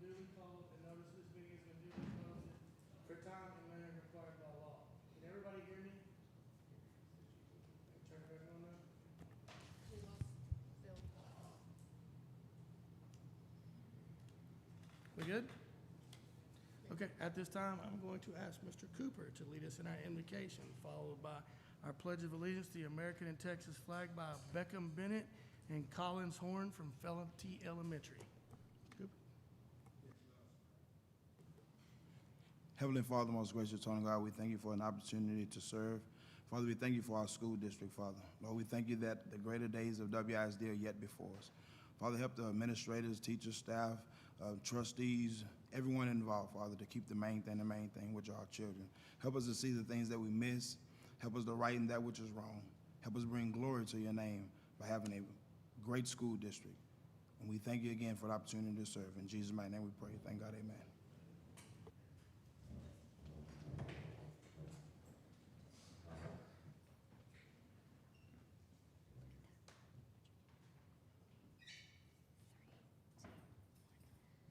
duly called and notice this meeting has been duly posted for time and manner required by law. Can everybody hear me? Turn it back on now. We lost Bill. We good? Okay, at this time, I'm going to ask Mr. Cooper to lead us in our invocation, followed by our Pledge of Allegiance to the American and Texas flag by Beckham Bennett and Collins Horn from Felony Elementary. Cooper. Heavenly Father, most gracious eternal God, we thank you for an opportunity to serve. Father, we thank you for our school district, Father. Lord, we thank you that the greater days of WISD are yet before us. Father, help the administrators, teachers, staff, trustees, everyone involved, Father, to keep the main thing, which are our children. Help us to see the things that we miss. Help us to right in that which is wrong. Help us bring glory to your name by having a great school district. And we thank you again for the opportunity to serve. In Jesus' mighty name we pray. Thank God, amen.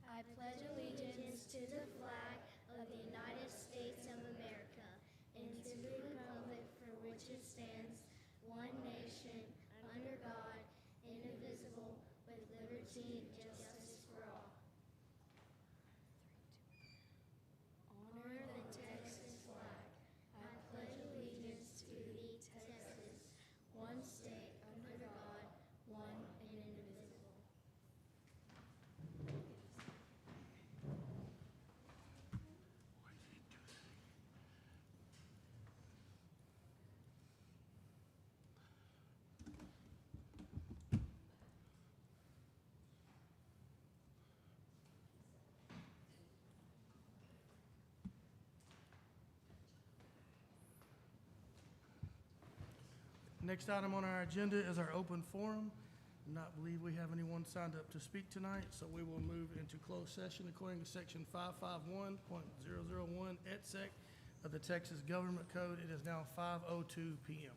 I pledge allegiance to the flag of the United States of America and to the republic for which it stands, one nation, under God, indivisible, with liberty and justice for all. Honor the Texas flag. I pledge allegiance to thee, Texas, one state under God, one and indivisible. Next item on our agenda is our open forum. Do not believe we have anyone signed up to speak tonight, so we will move into closed session according to section 551.001 et sec of the Texas Government Code. It is now 5:02 p.m.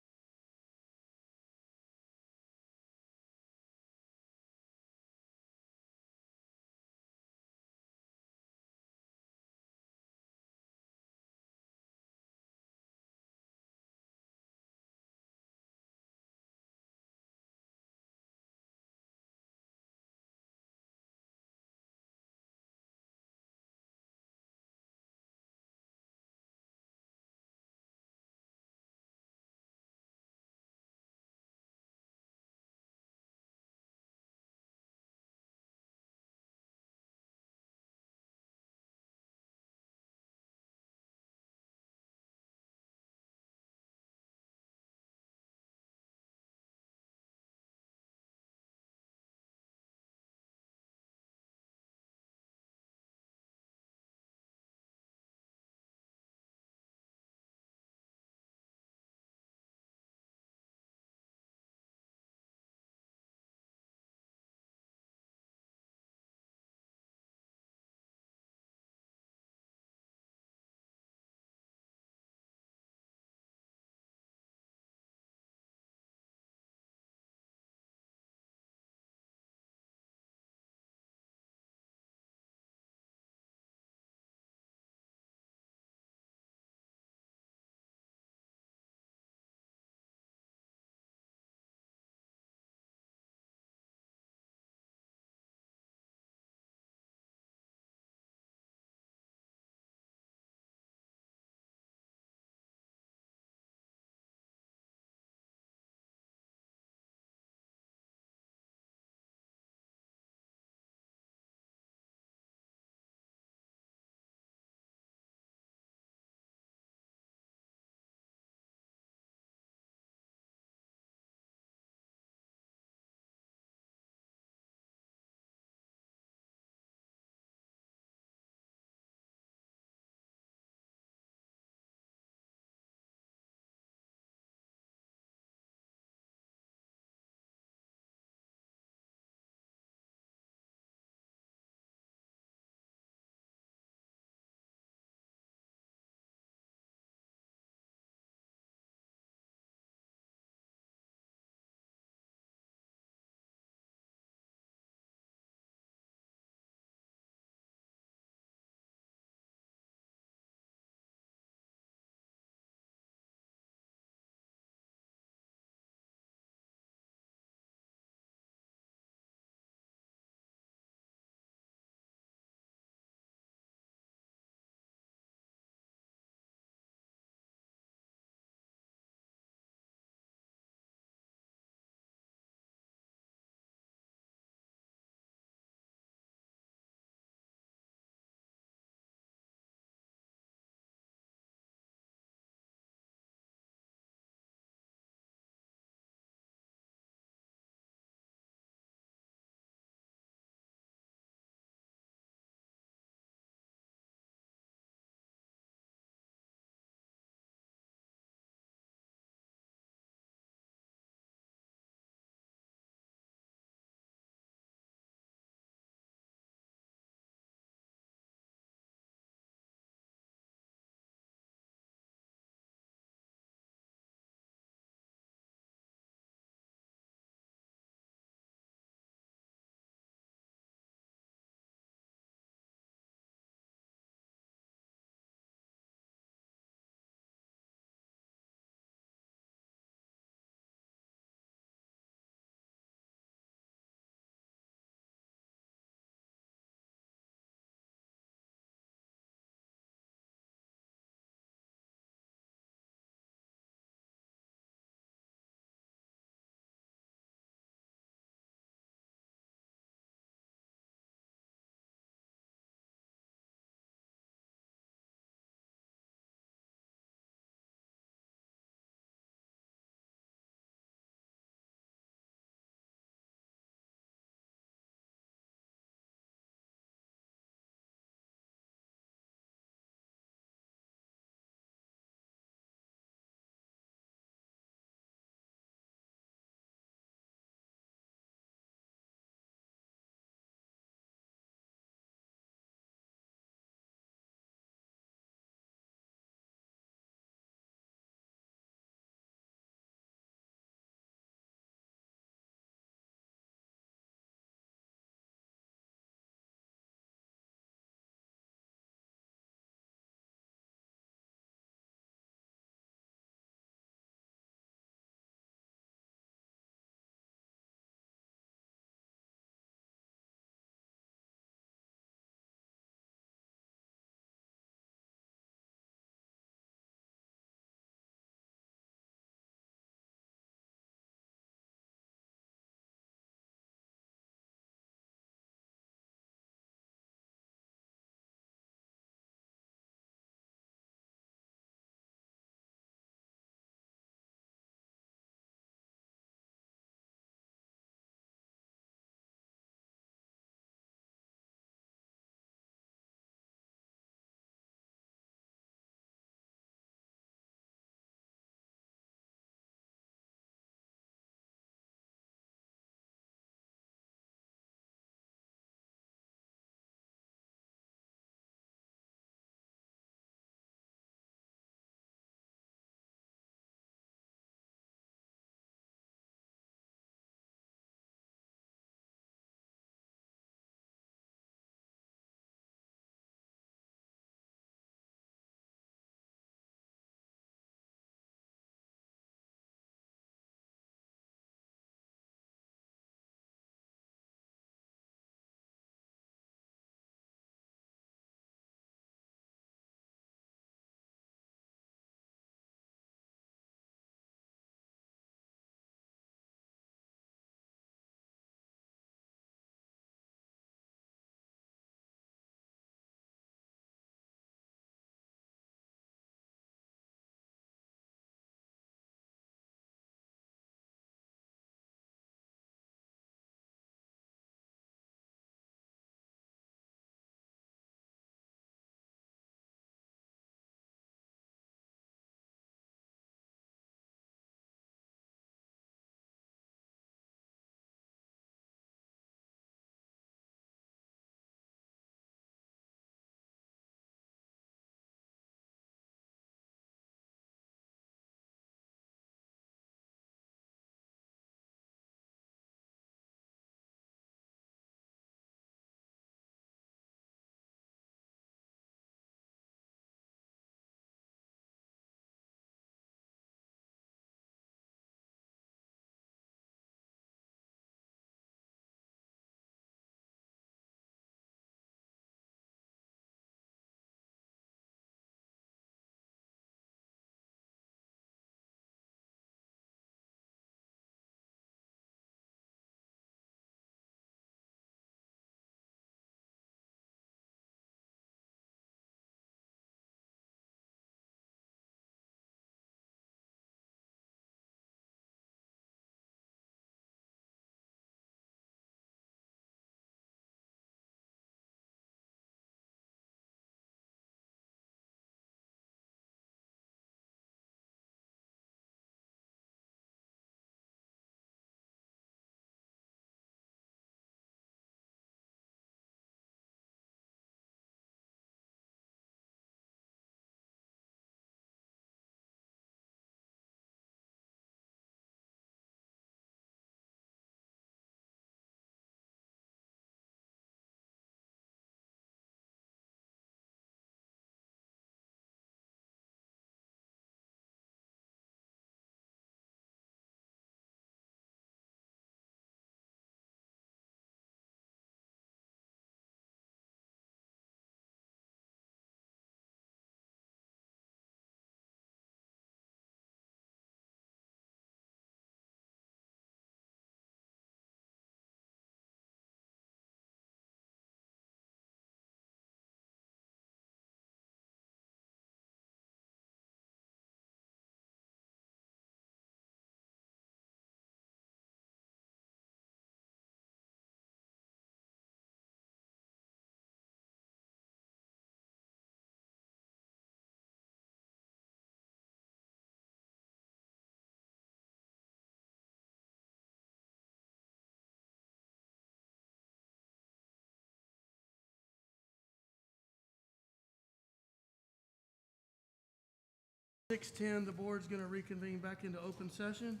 6:10, the board's going to reconvene back into open session.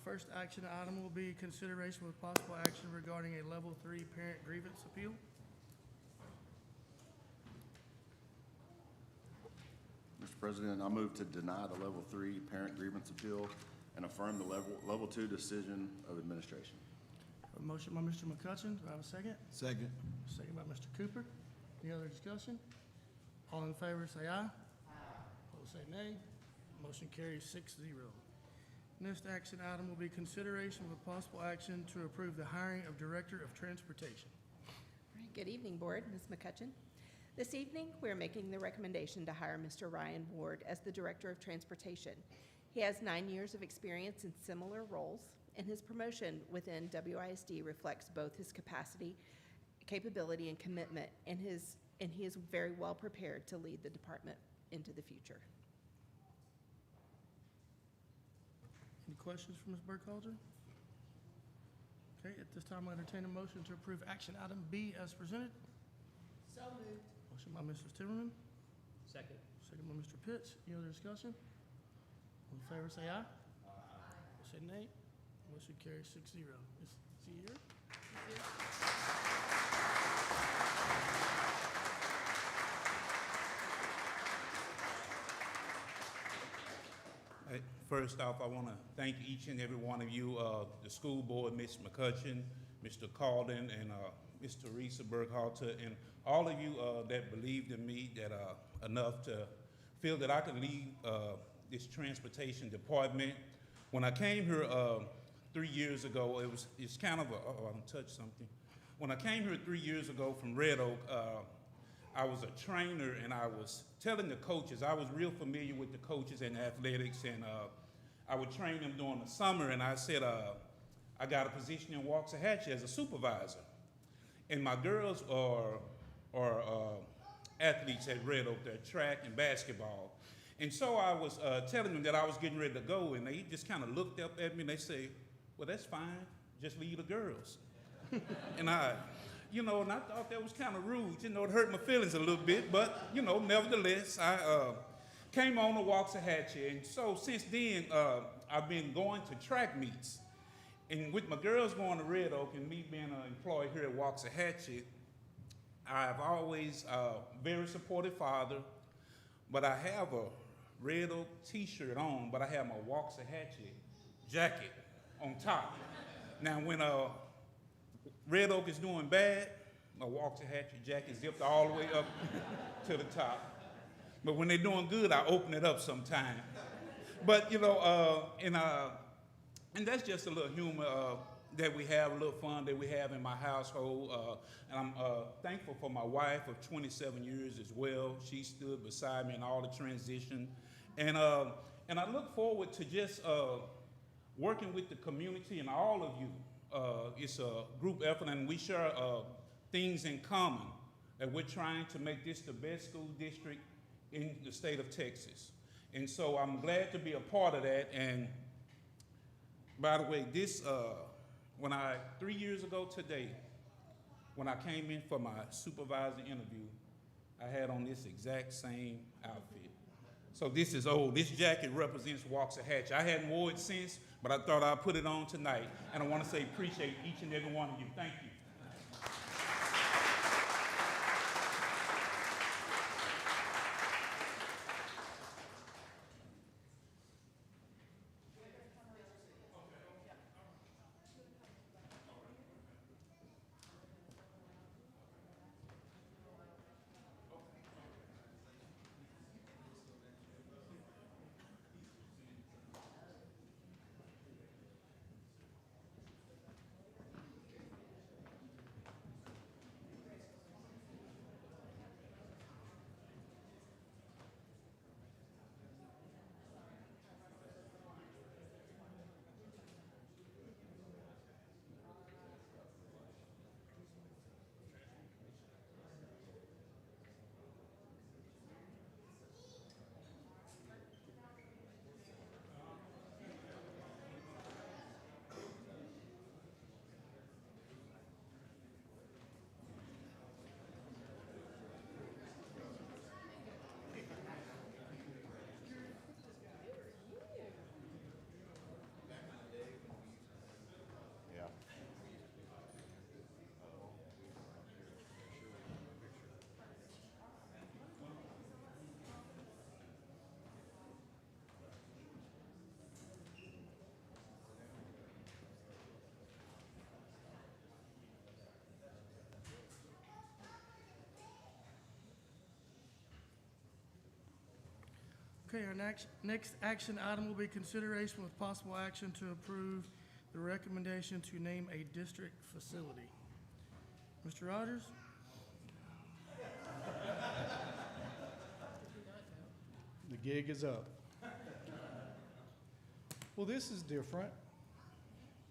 First action item will be consideration with possible action regarding a level 3 parent grievance appeal. Mr. President, I move to deny the level 3 parent grievance appeal and affirm the level 2 decision of administration. A motion by Mr. McCutcheon. Do I have a second? Second. Second by Mr. Cooper. Any other discussion? All in favor, say aye. Opposed, say nay. Motion carries 6-0. Next action item will be consideration with possible action to approve the hiring of Director of Transportation. All right, good evening, Board. Ms. McCutcheon. This evening, we're making the recommendation to hire Mr. Ryan Ward as the Director of Transportation. He has 9 years of experience in similar roles, and his promotion within WISD reflects both his capacity, capability, and commitment, and he is very well prepared to lead the department into the future. Any questions for Ms. Burkhalter? Okay, at this time, I entertain a motion to approve action item B as presented. So moved. Motion by Mrs. Timmerman, Second. second by Mr. Pitts. Any other discussion? All in favor, say aye. Aye. Say nay. Motion carries 6-0. Is he here? First off, I want to thank each and every one of you, the school board, Ms. McCutcheon, Mr. Calden, and Ms. Teresa Burkhalter, and all of you that believed in me that enough to feel that I could lead this transportation department. When I came here 3 years ago, it's kind of I touched something. When I came here 3 years ago from Red Oak, I was a trainer, and I was telling the coaches, I was real familiar with the coaches and athletics, and I would train them during the summer, and I said, I got a position in Waxahachie as a supervisor. And my girls are athletes at Red Oak, they're track and basketball. And so I was telling them that I was getting ready to go, and they just kind of looked up at me, and they say, well, that's fine, just leave the girls. And I thought that was kind of rude. It hurt my feelings a little bit, but, nevertheless, I came on to Waxahachie. And so since then, I've been going to track meets. And with my girls going to Red Oak and me being an employee here at Waxahachie, I've always very supportive father, but I have a Red Oak t-shirt on, but I have my Waxahachie jacket on top. Now, when Red Oak is doing bad, my Waxahachie jacket zipped all the way up to the top. But when they're doing good, I open it up sometime. But, and that's just a little humor that we have, a little fun that we have in my household. And I'm thankful for my wife of 27 years as well. She stood beside me in all the transition. And I look forward to just working with the community and all of you. It's a group effort, and we share things in common, that we're trying to make this the best school district in the state of Texas. And so I'm glad to be a part of that. And by the way, this, 3 years ago today, when I came in for my supervisor interview, I had on this exact same outfit. So this is old. This jacket represents Waxahachie. I hadn't worn it since, but I thought I'd put it on tonight. And I want to say appreciate each and every one of you. Thank you. Okay, our next action item will be consideration with possible action to approve the recommendation to name a district facility. Mr. Rogers? The gig is up. Well, this is different.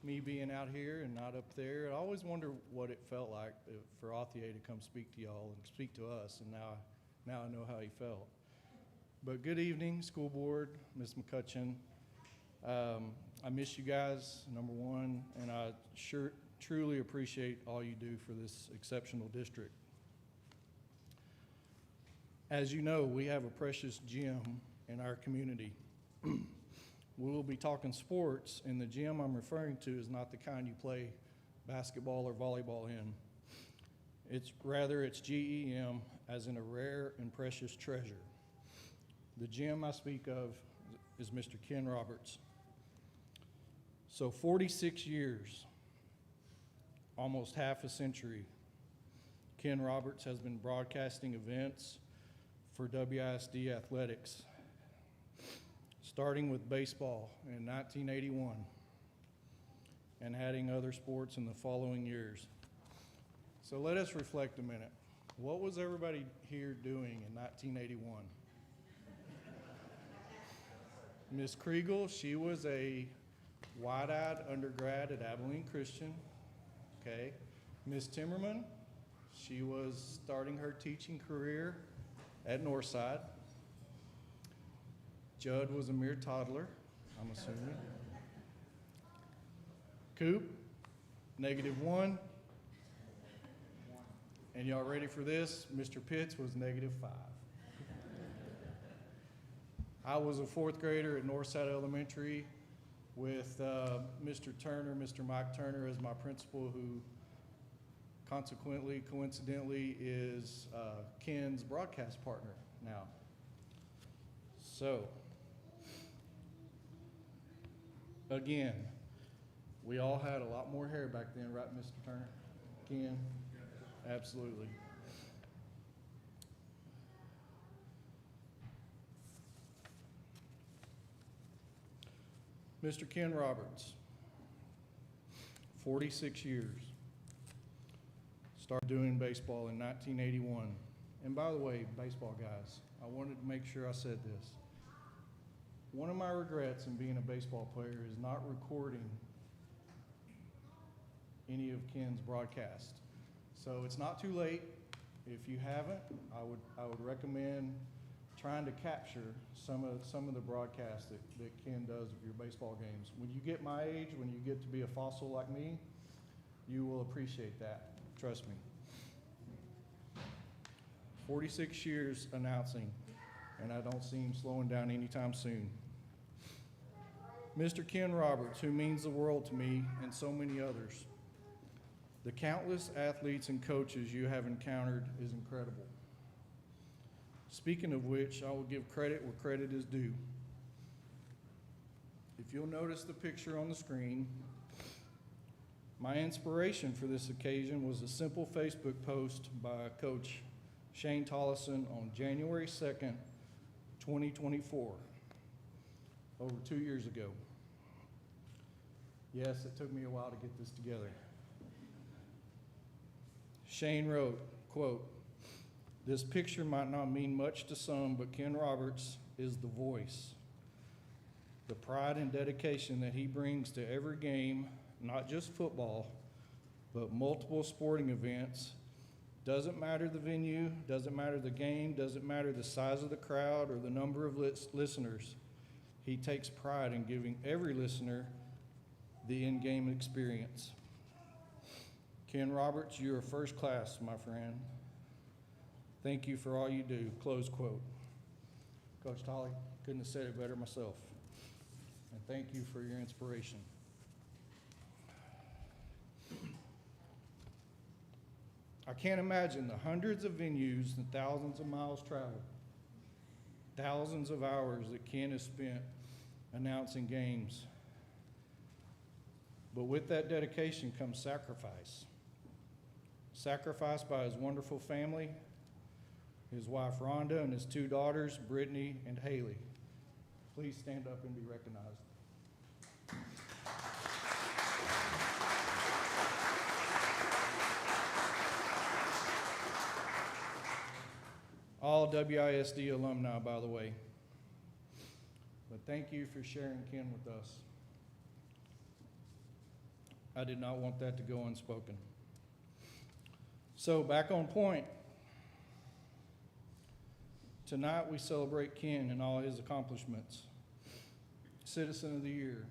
Me being out here and not up there. I always wonder what it felt like for Authier to come speak to y'all and speak to us, and now I know how he felt. But good evening, school board, Ms. McCutcheon. I miss you guys, number one, and I truly appreciate all you do for this exceptional district. As you know, we have a precious gym in our community. We will be talking sports, and the gym I'm referring to is not the kind you play basketball or volleyball in. It's GEM, as in a rare and precious treasure. The gym I speak of is Mr. Ken Roberts. So 46 years, almost half a century, Ken Roberts has been broadcasting events for WISD athletics, starting with baseball in 1981 and adding other sports in the following years. So let us reflect a minute. What was everybody here doing in 1981? Ms. Kriegel, she was a wide-eyed undergrad at Abilene Christian, okay? Ms. Timmerman, she was starting her teaching career at Northside. Judd was a mere toddler, I'm assuming. Coop, -1. And y'all ready for this? Mr. Pitts was -5. I was a 4th grader at Northside Elementary with Mr. Turner, Mr. Mike Turner as my principal, who coincidentally, is Ken's broadcast partner now. So, again, we all had a lot more hair back then, right, Mr. Turner? Ken? Absolutely. Mr. Ken Roberts, 46 years. Started doing baseball in 1981. And by the way, baseball guys, I wanted to make sure I said this. One of my regrets in being a baseball player is not recording any of Ken's broadcasts. So it's not too late. If you haven't, I would recommend trying to capture some of the broadcasts that Ken does of your baseball games. When you get my age, when you get to be a fossil like me, you will appreciate that. Trust me. 46 years announcing, and I don't see him slowing down anytime soon. Mr. Ken Roberts, who means the world to me and so many others. The countless athletes and coaches you have encountered is incredible. Speaking of which, I will give credit where credit is due. If you'll notice the picture on the screen, my inspiration for this occasion was a simple Facebook post by Coach Shane Tollison on January 2nd, 2024, over 2 years ago. Yes, it took me a while to get this together. Shane wrote, quote, "This picture might not mean much to some, but Ken Roberts is the voice. The pride and dedication that he brings to every game, not just football, but multiple sporting events. Doesn't matter the venue, doesn't matter the game, doesn't matter the size of the crowd or the number of listeners. He takes pride in giving every listener the in-game experience. Ken Roberts, you are first class, my friend. Thank you for all you do," close quote. Coach Tolley, couldn't have said it better myself. And thank you for your inspiration. I can't imagine the hundreds of venues and thousands of miles traveled, thousands of hours that Ken has spent announcing games. But with that dedication comes sacrifice. Sacrifice by his wonderful family, his wife Rhonda and his 2 daughters, Brittany and Haley. please stand up and be recognized. All WISD alumni, by the way. But thank you for sharing Ken with us. I did not want that to go unspoken. So back on point. Tonight we celebrate Ken and all his accomplishments. Citizen of the Year,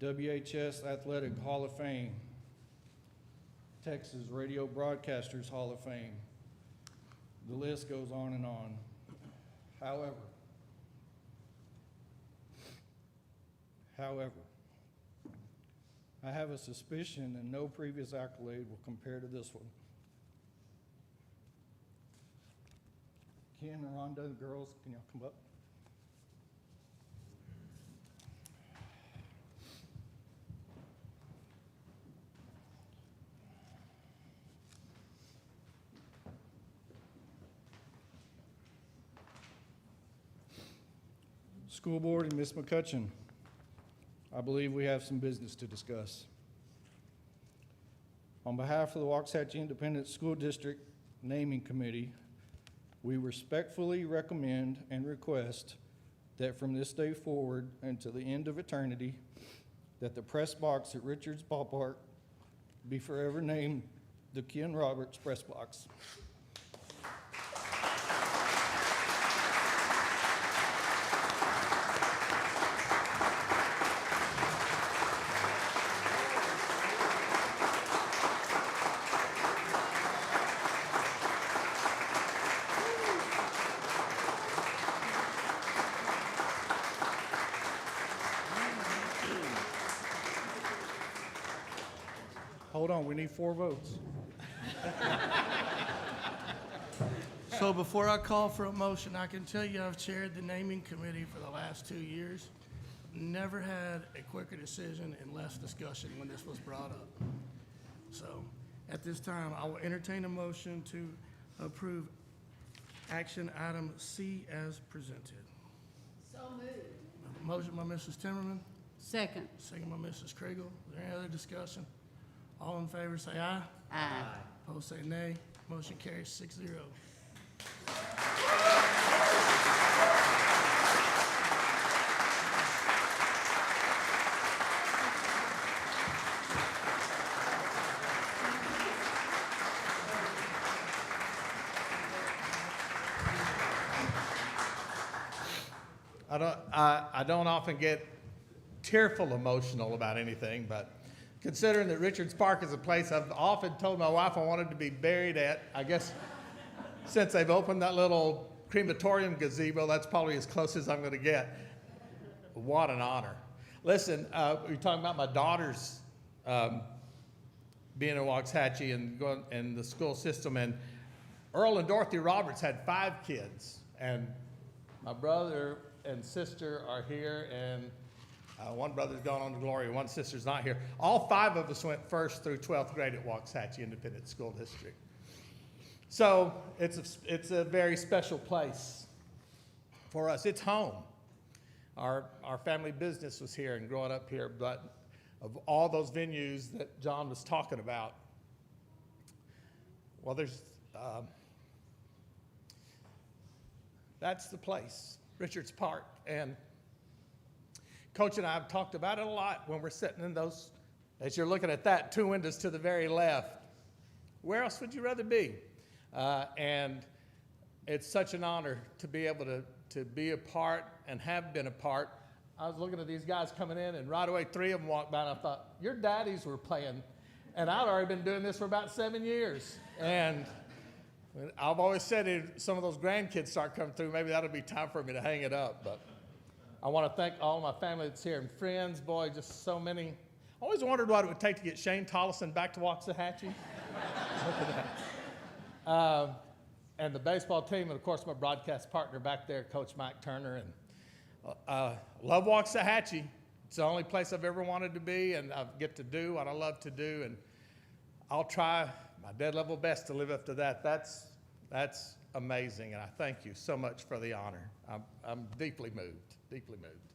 WHS Athletic Hall of Fame, Texas Radio Broadcasters Hall of Fame. The list goes on and on. However, I have a suspicion that no previous accolade will compare to this one. Ken and Rhonda, the girls, can y'all come up? School Board and Ms. McCutcheon, I believe we have some business to discuss. On behalf of the Waxahachie Independent School District Naming Committee, we respectfully recommend and request that from this day forward and to the end of eternity, that the press box at Richards Ballpark be forever named the Ken Roberts Press Box. Hold on, we need 4 votes. So before I call for a motion, I can tell you I've chaired the naming committee for the last 2 years. Never had a quicker decision and less discussion when this was brought up. So at this time, I will entertain a motion to approve action item C as presented. So moved. Motion by Mrs. Timmerman, Second. second by Mrs. Kriegel. Is there any other discussion? All in favor say aye. Aye. Opposed say nay. Motion carries 6-0. I don't often get tearful emotional about anything, but considering that Richards Park is a place I've often told my wife I wanted to be buried at, I guess since they've opened that little crematorium gazebo, that's probably as close as I'm going to get. What an honor. Listen, you're talking about my daughters being in Waxahachie and going in the school system, and Earl and Dorothy Roberts had 5 kids, and my brother and sister are here, and one brother's gone on to glory, one sister's not here. All 5 of us went 1st through 12th grade at Waxahachie Independent School District. So it's a very special place for us. It's home. Our family business was here and growing up here, but of all those venues that John was talking about, well, that's the place, Richards Park. And Coach and I have talked about it a lot when we're sitting in those, as you're looking at that, 2 windows to the very left. Where else would you rather be? And it's such an honor to be able to be a part and have been a part. I was looking at these guys coming in, and right away 3 of them walked by, and I thought, your daddies were playing. And I'd already been doing this for about 7 years. And I've always said if some of those grandkids start coming through, maybe that'll be time for me to hang it up. But I want to thank all my family that's here and friends. Boy, just so many. I always wondered what it would take to get Shane Tollison back to Waxahachie. Look at that. And the baseball team, and of course my broadcast partner back there, Coach Mike Turner. And love Waxahachie. It's the only place I've ever wanted to be, and I get to do what I love to do. And I'll try my dead level best to live up to that. That's amazing, and I thank you so much for the honor. I'm deeply moved, deeply moved.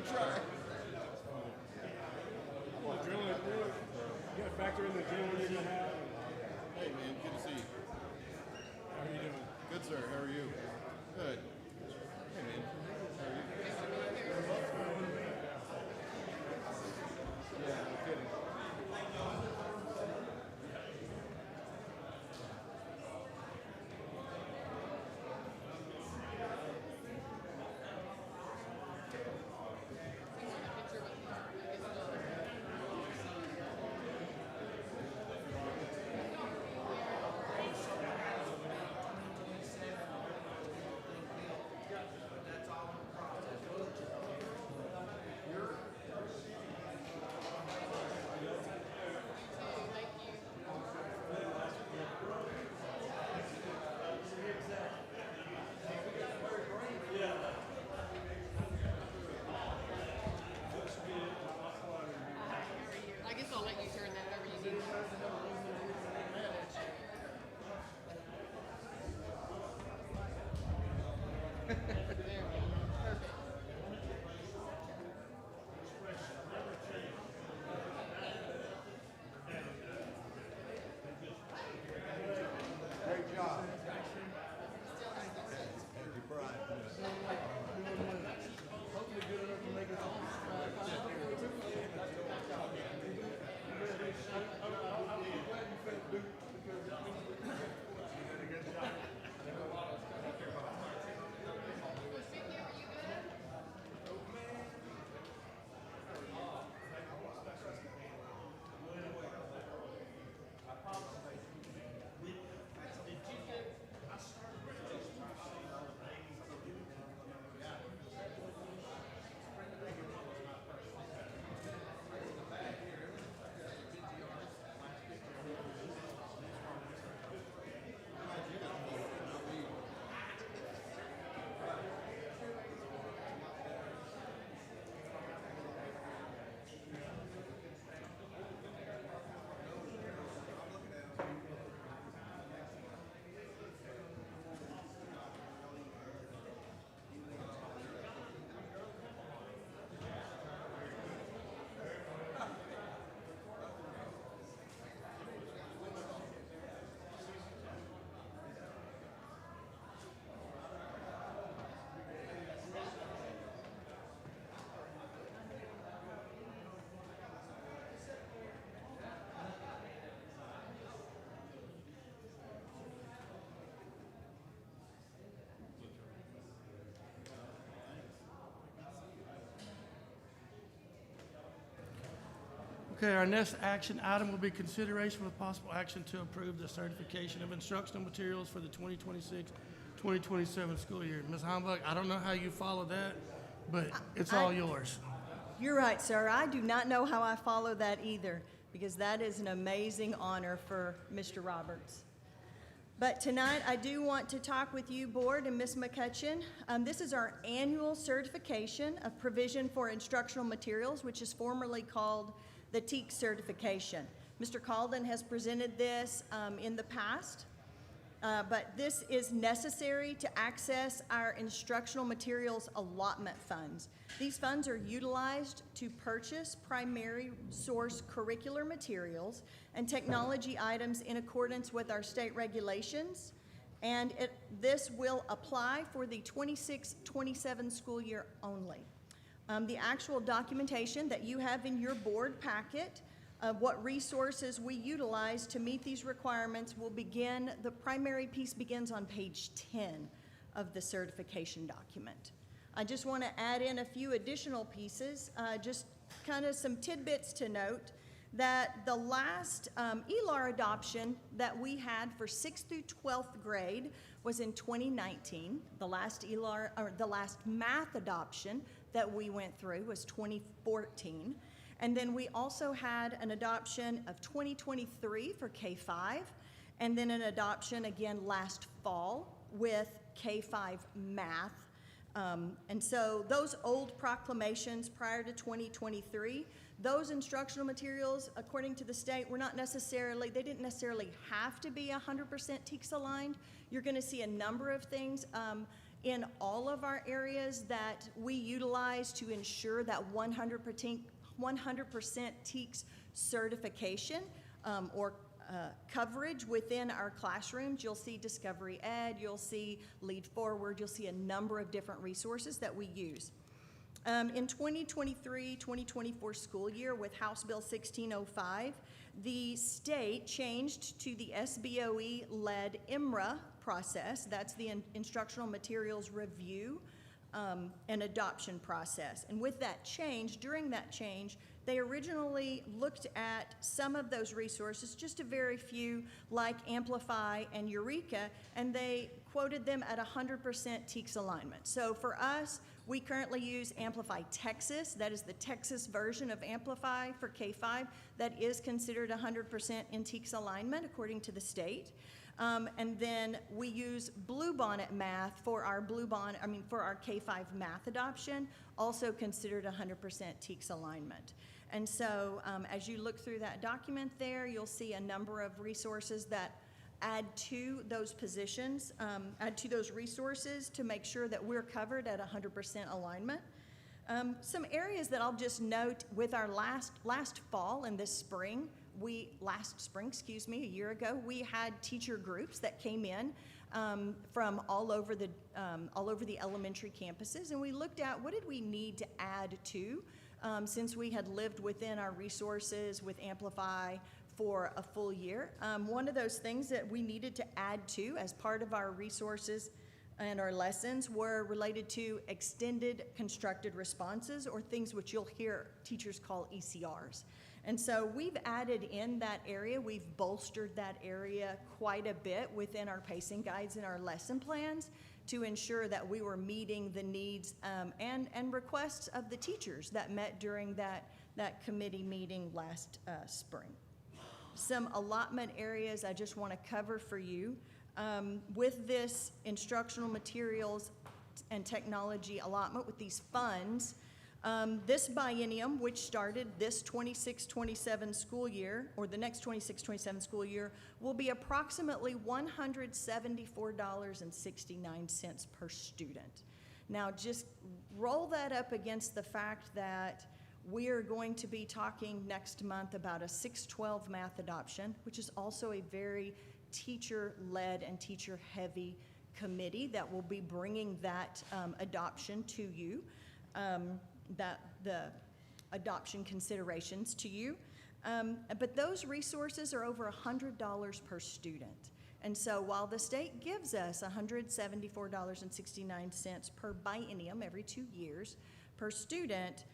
You gotta factor in the adrenaline you're gonna have. Hey man, good to see you. How are you doing? Good, sir. How are you? Good. Hey man, how are you? Yeah, no kidding. I guess I'll let you turn that over. You need. There we go. Perfect. Great job. Hopefully good enough to make it home. Okay, our next action item will be consideration with possible action to approve the certification of instructional materials for the 2026-2027 school year. Ms. Hombuck, I don't know how you follow that, but it's all yours. You're right, sir. I do not know how I follow that either, because that is an amazing honor for Mr. Roberts. But tonight, I do want to talk with you, Board, and Ms. McCutcheon. This is our annual certification of provision for instructional materials, which is formerly called the TEAC certification. Mr. Calden has presented this in the past, but this is necessary to access our instructional materials allotment funds. These funds are utilized to purchase primary source curricular materials and technology items in accordance with our state regulations, and this will apply for the 26-27 school year only. The actual documentation that you have in your board packet of what resources we utilize to meet these requirements will begin, the primary piece begins on page 10 of the certification document. I just want to add in a few additional pieces, just kind of some tidbits to note that the last ELAR adoption that we had for 6th through 12th grade was in 2019. The last ELAR, or the last math adoption that we went through was 2014. And then we also had an adoption of 2023 for K-5, and then an adoption again last fall with K-5 math. And so those old proclamations prior to 2023, those instructional materials, according to the state, were not necessarily, they didn't necessarily have to be 100% TEACS aligned. You're gonna see a number of things in all of our areas that we utilize to ensure that 100% TEKS certification or coverage within our classrooms. You'll see Discovery Ed, you'll see Lead Forward, you'll see a number of different resources that we use. In 2023-2024 school year with House Bill 1605, the state changed to the SBOE-led IMRA process. That's the Instructional Materials Review and Adoption process. And with that change, during that change, they originally looked at some of those resources, just a very few, like Amplify and Eureka, and they quoted them at 100% TEKS alignment. So for us, we currently use Amplify Texas. That is the Texas version of Amplify for K-5. That is considered 100% in TEKS alignment according to the state. And then we use Bluebonnet Math for our for our K-5 math adoption, also considered 100% TEKS alignment. And so as you look through that document there, you'll see a number of resources that add to those positions, add to those resources to make sure that we're covered at 100% alignment. Some areas that I'll just note with our last fall and this spring, last spring, a year ago, we had teacher groups that came in from all over the elementary campuses, and we looked at what did we need to add to since we had lived within our resources with Amplify for a full year. One of those things that we needed to add to as part of our resources and our lessons were related to extended constructed responses, or things which you'll hear teachers call ECRs. And so we've added in that area, we've bolstered that area quite a bit within our pacing guides and our lesson plans to ensure that we were meeting the needs and requests of the teachers that met during that committee meeting last spring. Some allotment areas I just want to cover for you. With this instructional materials and technology allotment, with these funds, this biennium, which started this 26-27 school year, or the next 26-27 school year, will be approximately $174.69 per student. Now, just roll that up against the fact that we are going to be talking next month about a 612 math adoption, which is also a very teacher-led and teacher-heavy committee that will be bringing that adoption to you. The adoption considerations to you. But those resources are over $100 per student. And so while the state gives us $174.69 per biennium every 2 years per student,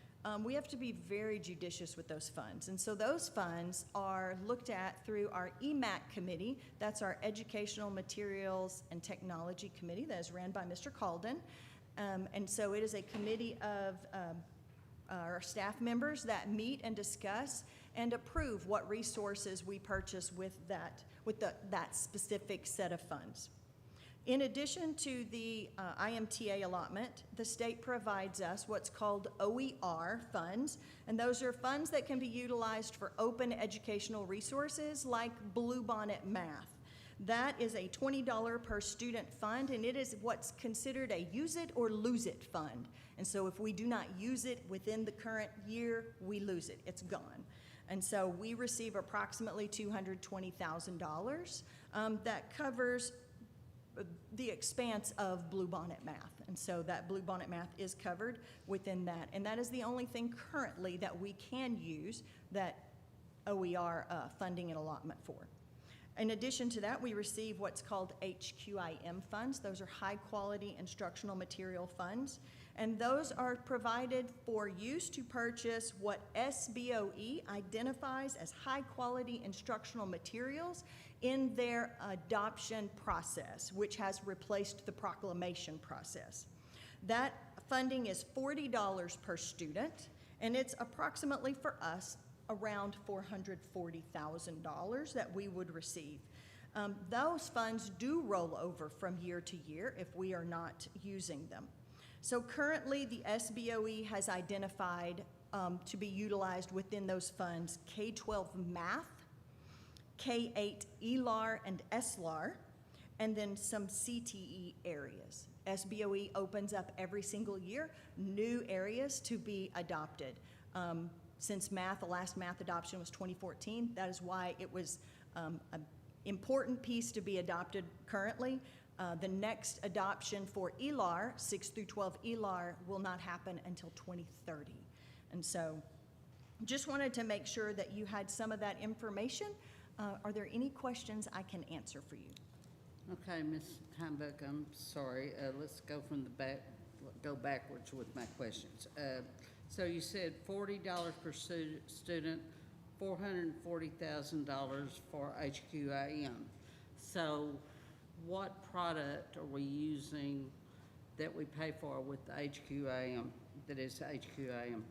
we have to be very judicious with those funds. And so those funds are looked at through our EMAC committee. That's our Educational Materials and Technology Committee that is ran by Mr. Calden. And so it is a committee of our staff members that meet and discuss and approve what resources we purchase with that specific set of funds. In addition to the IMTA allotment, the state provides us what's called OER funds, and those are funds that can be utilized for open educational resources like Bluebonnet Math. That is a $20 per student fund, and it is what's considered a use it or lose it fund. And so if we do not use it within the current year, we lose it, it's gone. And so we receive approximately $220,000 that covers the expanse of Bluebonnet Math. And so that Bluebonnet Math is covered within that. And that is the only thing currently that we can use that OER funding and allotment for. In addition to that, we receive what's called HQIM funds. Those are high quality instructional material funds. And those are provided for use to purchase what SBOE identifies as high quality instructional materials in their adoption process, which has replaced the proclamation process. That funding is $40 per student, and it's approximately for us around $440,000 that we would receive. Those funds do roll over from year to year if we are not using them. So currently the SBOE has identified to be utilized within those funds K-12 math, K-8 ELAR and SLAR, and then some CTE areas. SBOE opens up every single year new areas to be adopted. Since math, the last math adoption was 2014, that is why it was an important piece to be adopted currently. The next adoption for ELAR, 6 through 12 ELAR, will not happen until 2030. And so just wanted to make sure that you had some of that information. Are there any questions I can answer for you? Okay, Ms. Heimbuck, I'm sorry. Let's go from the back, go backwards with my questions. So you said $40 per student, $440,000 for HQIM. So what product are we using that we pay for with the HQIM, that is HQIM?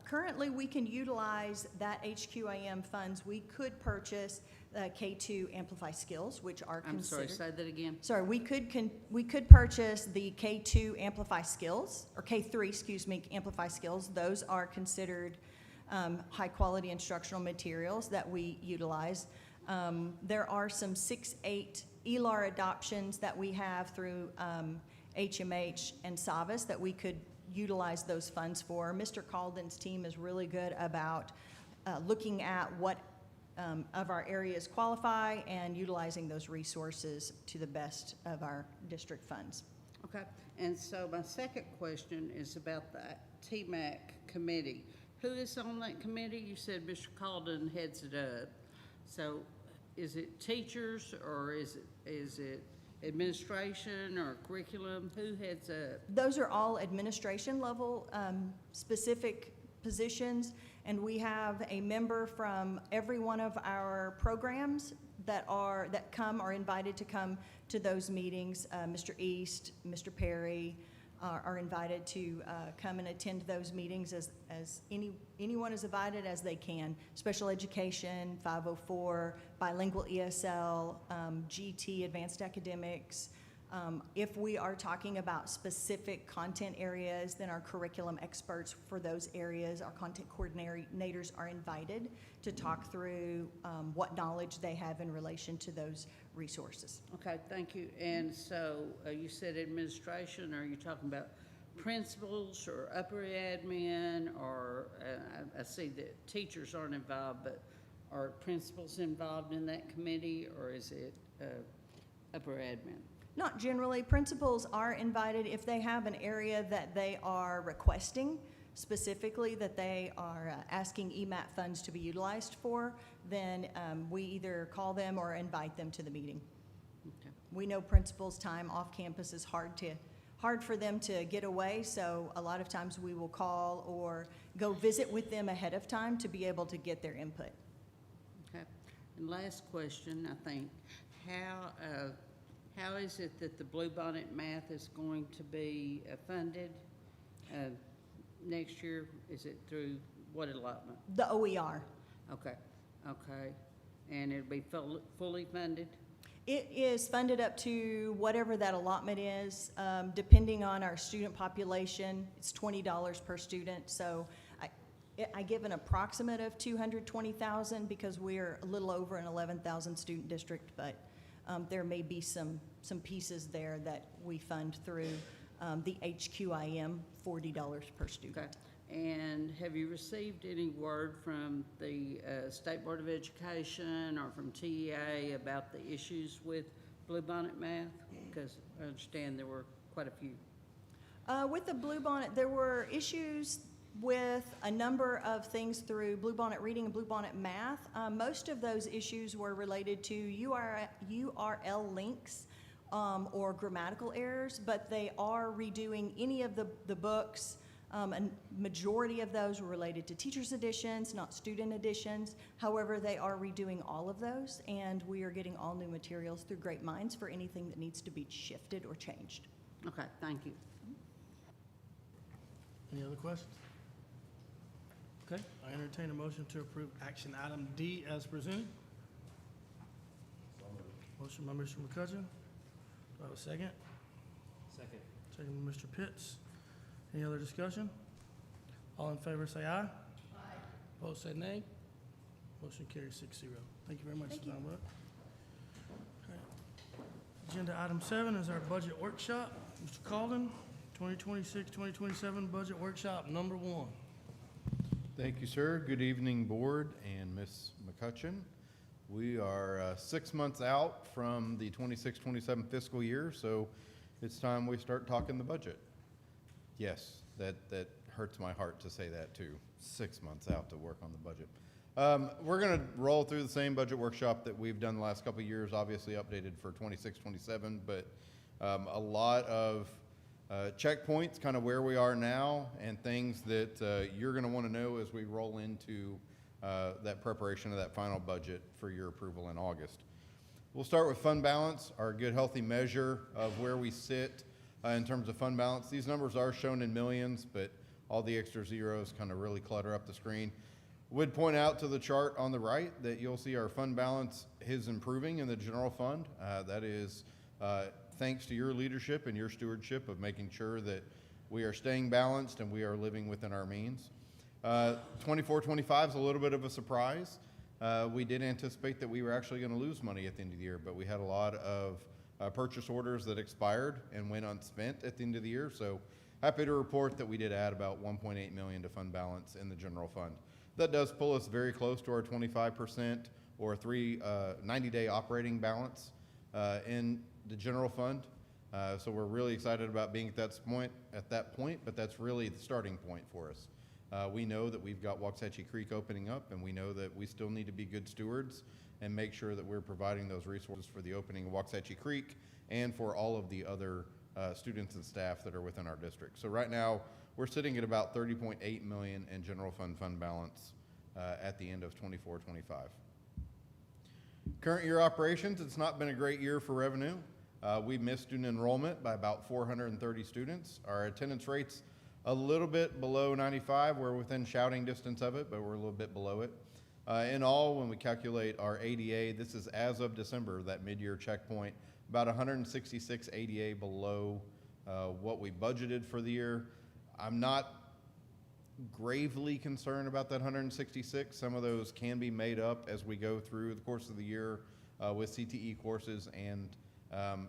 Currently, we can utilize that HQIM funds. We could purchase K2 Amplify Skills, which are I'm considered. sorry, say that again. Sorry, we could purchase the K2 Amplify Skills, or K3, excuse me, Amplify Skills. Those are considered high-quality instructional materials that we utilize. There are some 6-8 ELAR adoptions that we have through HMH and SAVAS that we could utilize those funds for. Mr. Calden's team is really good about looking at what of our areas qualify and utilizing those resources to the best of our district funds. Okay, and so my second question is about the TMAC committee. Who is on that committee? You said Mr. Calden heads it up. So is it teachers, or is it administration or curriculum? Who heads up? That are all administration level specific positions, and we have a member from every one of our programs that are invited to come to those meetings. Mr. East, Mr. Perry are invited to come and attend those meetings as anyone is invited as they can. Special education, 504, bilingual ESL, GT, advanced academics. If we are talking about specific content areas, then our curriculum experts for those areas, our content coordinators, are invited to talk through what knowledge they have in relation to those resources. Okay, thank you. And so you said administration. Are you talking about principals or upper admin, or I see that teachers aren't involved, but are principals involved in that committee, or is it upper admin? Not generally. Principals are invited if they have an area that they are requesting, specifically that they are asking EMAT funds to be utilized for, then we either call them or invite them to the meeting. Okay. We know principals' time off campus is hard for them to get away, so a lot of times we will call or go visit with them ahead of time to be able to get their input. Okay. And last question, I think, how is it that the Bluebonnet math is going to be funded next year? Is it through what allotment? The OER. Okay, okay. And it'll be fully funded? It is funded up to whatever that allotment is, depending on our student population. It's $20 per student, so I give an approximate of $220,000 because we're a little over an 11,000 student district, but there may be some pieces there that we fund through the HQIM, $40 per student. Okay. And have you received any word from the State Board of Education or from TEA about the issues with Bluebonnet math? Because I understand there were quite a few. With the Bluebonnet, there were issues with a number of things through Bluebonnet Reading and Bluebonnet Math. Most of those issues were related to URL links or grammatical errors, but they are redoing any of the books. A majority of those were related to teachers' editions, not student editions. However, they are redoing all of those, and we are getting all new materials through Great Minds for anything that needs to be shifted or changed. Okay, thank you. Any other questions? Okay, I entertain a motion to approve action item D as presented. Motion by Mr. McCutcheon. Do I have a second? Second. Second by Mr. Pitts. Any other discussion? All in favor say aye. Aye. Opposed say nay. Motion carries 6-0. Thank you very much, Thank you. Mr. Dunlap. Okay. Agenda item 7 is our budget workshop. Mr. Calden, 2026-2027 budget workshop number 1. Thank you, sir. Good evening, board and Ms. McCutcheon. We are 6 months out from the 26-27 fiscal year, so it's time we start talking the budget. Yes, that hurts my heart to say that too. 6 months out to work on the budget. We're going to roll through the same budget workshop that we've done the last couple of years, obviously updated for 26-27, but a lot of checkpoints, kind of where we are now, and things that you're going to want to know as we roll into that preparation of that final budget for your approval in August. We'll start with fund balance, our good healthy measure of where we sit in terms of fund balance. These numbers are shown in millions, but all the extra zeros kind of really clutter up the screen. Would point out to the chart on the right that you'll see our fund balance is improving in the general fund. That is thanks to your leadership and your stewardship of making sure that we are staying balanced and we are living within our means. 24-25 is a little bit of a surprise. We did anticipate that we were actually going to lose money at the end of the year, but we had a lot of purchase orders that expired and went unspent at the end of the year. So happy to report that we did add about $1.8 million to fund balance in the general fund. That does pull us very close to our 25% or 90-day operating balance in the general fund. So we're really excited about being at that point, but that's really the starting point for us. We know that we've got Waxahachie Creek opening up, and we know that we still need to be good stewards and make sure that we're providing those resources for the opening of Waxahachie Creek and for all of the other students and staff that are within our district. So right now, we're sitting at about $30.8 million in general fund balance at the end of 24-25. Current year operations, it's not been a great year for revenue. We missed student enrollment by about 430 students. Our attendance rate's a little bit below 95. We're within shouting distance of it, but we're a little bit below it. In all, when we calculate our ADA, this is as of December, that mid-year checkpoint, about 166 ADA below what we budgeted for the year. I'm not gravely concerned about that 166. Some of those can be made up as we go through the course of the year with CTE courses and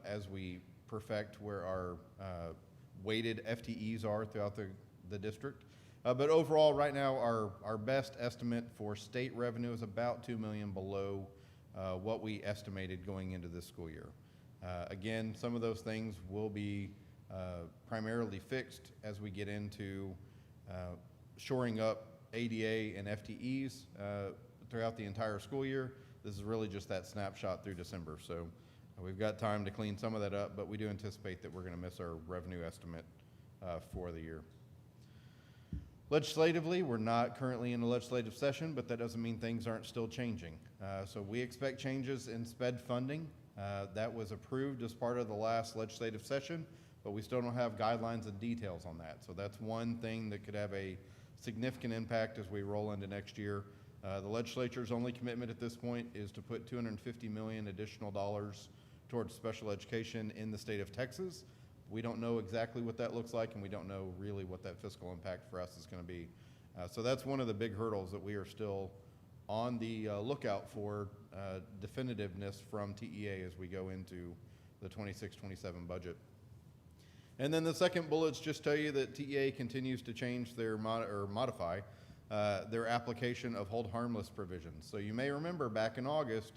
as we perfect where our weighted FTEs are throughout the district. But overall, right now, our best estimate for state revenue is about $2 million below what we estimated going into this school year. Again, some of those things will be primarily fixed as we get into shoring up ADA and FTEs throughout the entire school year. This is really just that snapshot through December. So we've got time to clean some of that up, but we do anticipate that we're going to miss our revenue estimate for the year. Legislatively, we're not currently in a legislative session, but that doesn't mean things aren't still changing. So we expect changes in SPED funding. That was approved as part of the last legislative session, but we still don't have guidelines and details on that. So that's one thing that could have a significant impact as we roll into next year. The legislature's only commitment at this point is to put $250 million additional dollars towards special education in the state of Texas. We don't know exactly what that looks like, and we don't know really what that fiscal impact for us is going to be. So that's one of the big hurdles that we are still on the lookout for definitiveness from TEA as we go into the 26-27 budget. And then the second bullets just tell you that TEA continues to change their modify their application of hold harmless provisions. So you may remember back in August,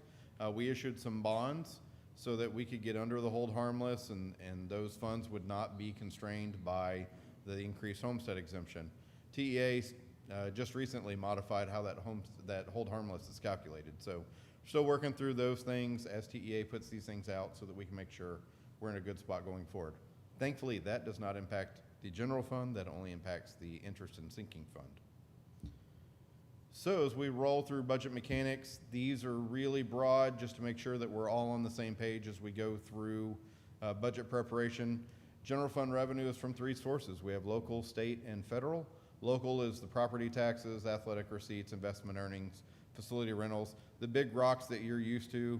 we issued some bonds so that we could get under the hold harmless and those funds would not be constrained by the increased homestead exemption. TEA just recently modified how that hold harmless is calculated. So we're still working through those things as TEA puts these things out so that we can make sure we're in a good spot going forward. Thankfully, that does not impact the general fund, that only impacts the interest and sinking fund. So as we roll through budget mechanics, these are really broad just to make sure that we're all on the same page as we go through budget preparation. General fund revenue is from three sources. We have local, state, and federal. Local is the property taxes, athletic receipts, investment earnings, facility rentals. The big rocks that you're used to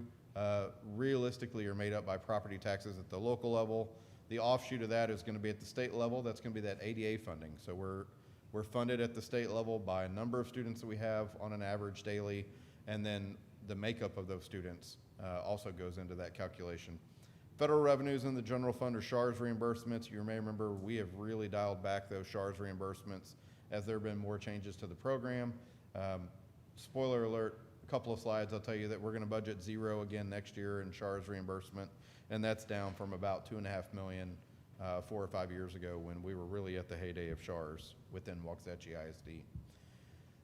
realistically are made up by property taxes at the local level. The offshoot of that is going to be at the state level. That's going to be that ADA funding. So we're funded at the state level by a number of students that we have on an average daily, and then the makeup of those students also goes into that calculation. Federal revenues in the general fund are SHARS reimbursements. You may remember we have really dialed back those SHARS reimbursements as there have been more changes to the program. Spoiler alert, a couple of slides, I'll tell you that we're going to budget 0 again next year in SHARS reimbursement, and that's down from about $2.5 million 4 or 5 years ago when we were really at the heyday of SHARS within Waxahachie ISD.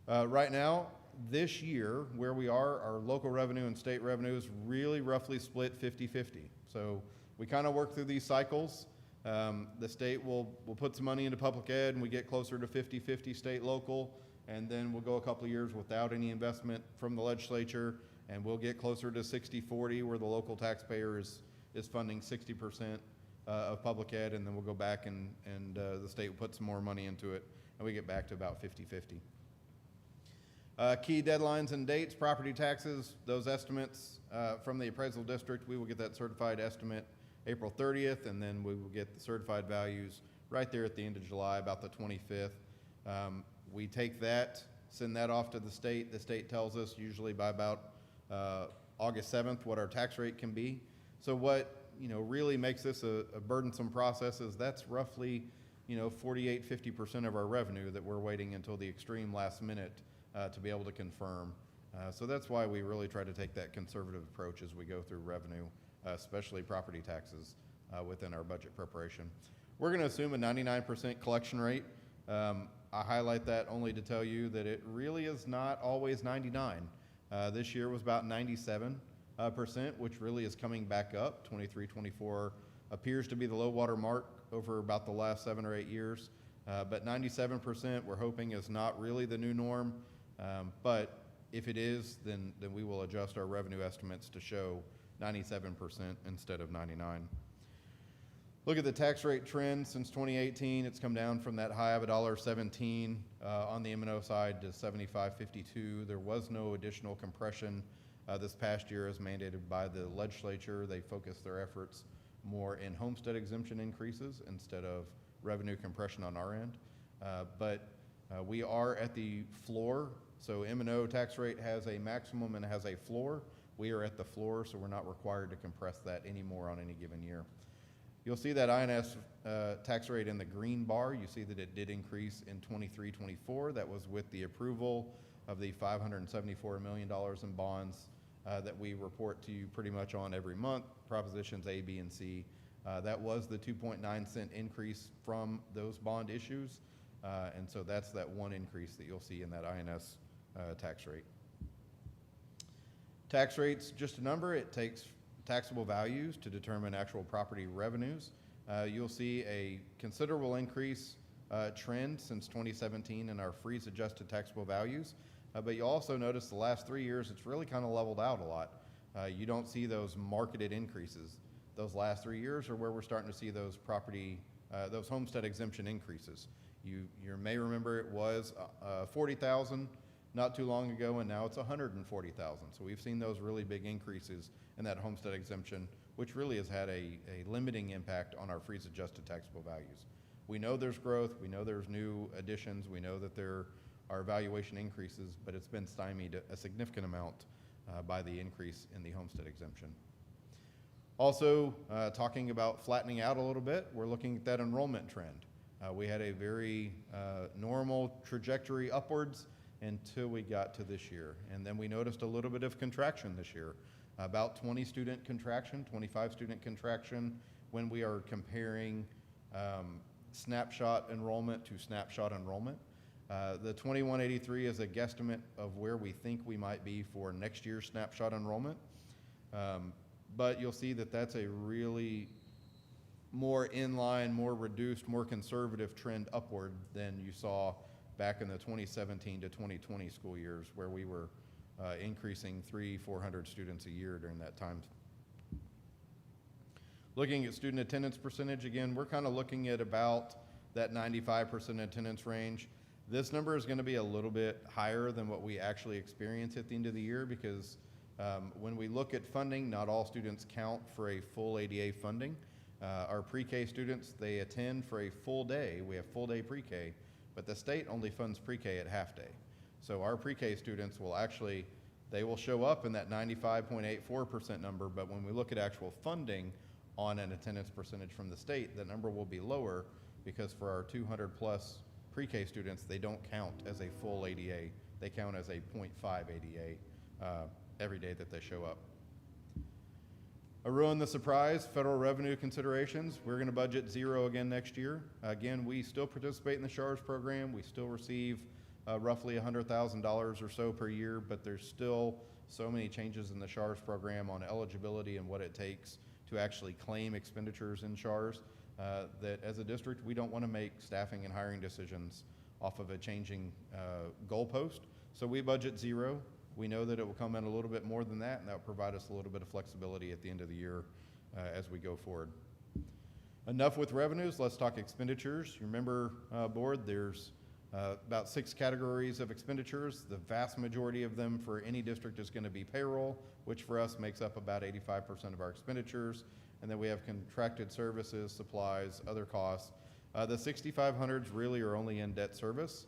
Right now, this year, where we are, our local revenue and state revenue is really roughly split 50-50. So we kind of work through these cycles. The state will put some money into public ed and we get closer to 50-50 state local, and then we'll go a couple of years without any investment from the legislature, and we'll get closer to 60-40 where the local taxpayer is funding 60% of public ed, and then we'll go back and the state will put some more money into it, and we get back to about 50-50. Key deadlines and dates, property taxes, those estimates from the appraisal district, we will get that certified estimate April 30th, and then we will get the certified values right there at the end of July, about the 25th. We take that, send that off to the state. The state tells us usually by about August 7th what our tax rate can be. So what really makes this a burdensome process is that's roughly 48-50% of our revenue that we're waiting until the extreme last minute to be able to confirm. So that's why we really try to take that conservative approach as we go through revenue, especially property taxes within our budget preparation. We're going to assume a 99% collection rate. I highlight that only to tell you that it really is not always 99. This year was about 97%, which really is coming back up. 23-24 appears to be the low water mark over about the last 7 or 8 years. But 97% we're hoping is not really the new norm. But if it is, then we will adjust our revenue estimates to show 97% instead of 99. Look at the tax rate trend since 2018. It's come down from that high of $1.17 on the M&O side to $75.52. There was no additional compression this past year as mandated by the legislature. They focused their efforts more in homestead exemption increases instead of revenue compression on our end. But we are at the floor. So M&O tax rate has a maximum and has a floor. We are at the floor, so we're not required to compress that anymore on any given year. You'll see that INS tax rate in the green bar. You see that it did increase in 23-24. That was with the approval of the $574 million in bonds that we report to you pretty much on every month, propositions A, B, and C. That was the 2.9-cent increase from those bond issues. And so that's that one increase that you'll see in that INS tax rate. Tax rate's just a number. It takes taxable values to determine actual property revenues. You'll see a considerable increase trend since 2017 in our freeze adjusted taxable values. But you also notice the last 3 years, it's really kind of leveled out a lot. You don't see those marketed increases. Those last 3 years are where we're starting to see those those homestead exemption increases. You may remember it was 40,000 not too long ago, and now it's 140,000. So we've seen those really big increases in that homestead exemption, which really has had a limiting impact on our freeze adjusted taxable values. We know there's growth, we know there's new additions, we know that there are valuation increases, but it's been stymied a significant amount by the increase in the homestead exemption. Also, talking about flattening out a little bit, we're looking at that enrollment trend. We had a very normal trajectory upwards until we got to this year. And then we noticed a little bit of contraction this year, about 20 student contraction, 25 student contraction when we are comparing snapshot enrollment to snapshot enrollment. The 2183 is a guesstimate of where we think we might be for next year's snapshot enrollment. But you'll see that that's a really more inline, more reduced, more conservative trend upward than you saw back in the 2017 to 2020 school years, where we were increasing 300-400 students a year during that time. Looking at student attendance percentage, again, we're kind of looking at about that 95% attendance range. This number is going to be a little bit higher than what we actually experience at the end of the year because when we look at funding, not all students count for a full ADA funding. Our pre-K students, they attend for a full day. We have full day pre-K, but the state only funds pre-K at half day. So our pre-K students will actually, they will show up in that 95.84% number, but when we look at actual funding, on an attendance percentage from the state, the number will be lower because for our 200-plus pre-K students, they don't count as a full ADA. They count as a 0.5 ADA every day that they show up. I ruined the surprise, federal revenue considerations. We're going to budget 0 again next year. Again, we still participate in the SHARS program. We still receive roughly $100,000 or so per year, but there's still so many changes in the SHARS program on eligibility and what it takes to actually claim expenditures in SHARS that as a district, we don't want to make staffing and hiring decisions off of a changing goalpost. So we budget 0. We know that it will come in a little bit more than that, and that will provide us a little bit of flexibility at the end of the year as we go forward. Enough with revenues, let's talk expenditures. You remember, board, there's about 6 categories of expenditures. The vast majority of them for any district is going to be payroll, which for us makes up about 85% of our expenditures. And then we have contracted services, supplies, other costs. The 6,500s really are only in debt service.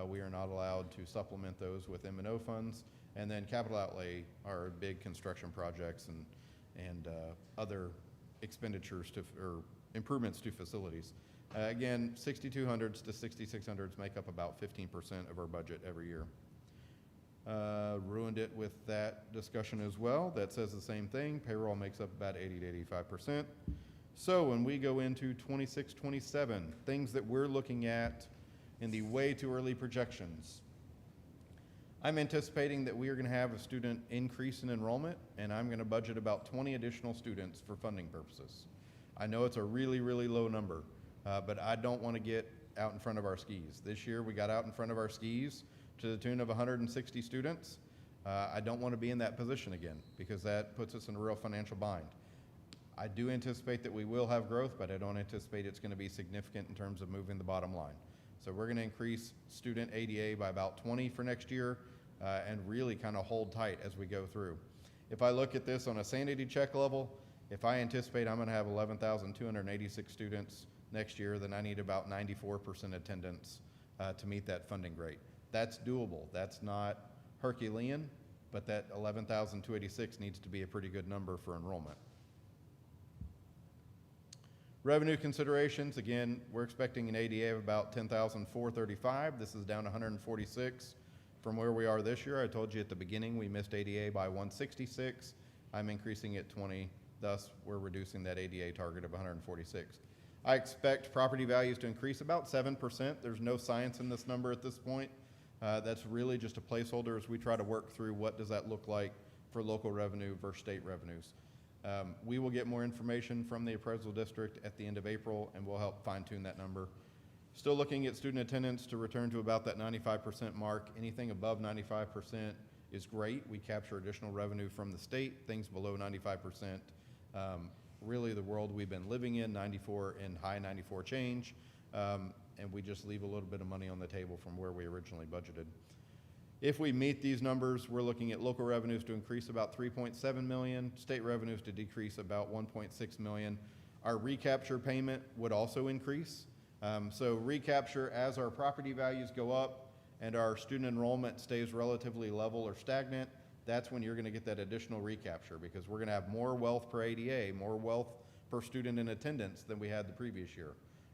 We are not allowed to supplement those with M&O funds. And then capital outlay are big construction projects and other expenditures or improvements to facilities. Again, 6,200s to 6,600s make up about 15% of our budget every year. Ruined it with that discussion as well. That says the same thing. Payroll makes up about 80 to 85%. So when we go into 26, 27, things that we're looking at in the way too early projections. I'm anticipating that we are going to have a student increase in enrollment, and I'm going to budget about 20 additional students for funding purposes. I know it's a really, really low number, but I don't want to get out in front of our skis. This year we got out in front of our skis to the tune of 160 students. I don't want to be in that position again because that puts us in a real financial bind. I do anticipate that we will have growth, but I don't anticipate it's going to be significant in terms of moving the bottom line. So we're going to increase student ADA by about 20 for next year and really kind of hold tight as we go through. If I look at this on a sanity check level, if I anticipate I'm going to have 11,286 students next year, then I need about 94% attendance to meet that funding rate. That's doable. That's not Herculean, but that 11,286 needs to be a pretty good number for enrollment. Revenue considerations, again, we're expecting an ADA of about 10,435. This is down 146 from where we are this year. I told you at the beginning we missed ADA by 166. I'm increasing it 20, thus we're reducing that ADA target of 146. I expect property values to increase about 7%. There's no science in this number at this point. That's really just a placeholder as we try to work through what does that look like for local revenue versus state revenues. We will get more information from the appraisal district at the end of April, and we'll help fine-tune that number. Still looking at student attendance to return to about that 95% mark. Anything above 95% is great. We capture additional revenue from the state. Things below 95%, really the world we've been living in, 94 and high 94 change, and we just leave a little bit of money on the table from where we originally budgeted. If we meet these numbers, we're looking at local revenues to increase about 3.7 million, state revenues to decrease about 1.6 million. Our recapture payment would also increase. So recapture, as our property values go up and our student enrollment stays relatively level or stagnant, that's when you're going to get that additional recapture because we're going to have more wealth per ADA, more wealth per student in attendance than we had the previous year.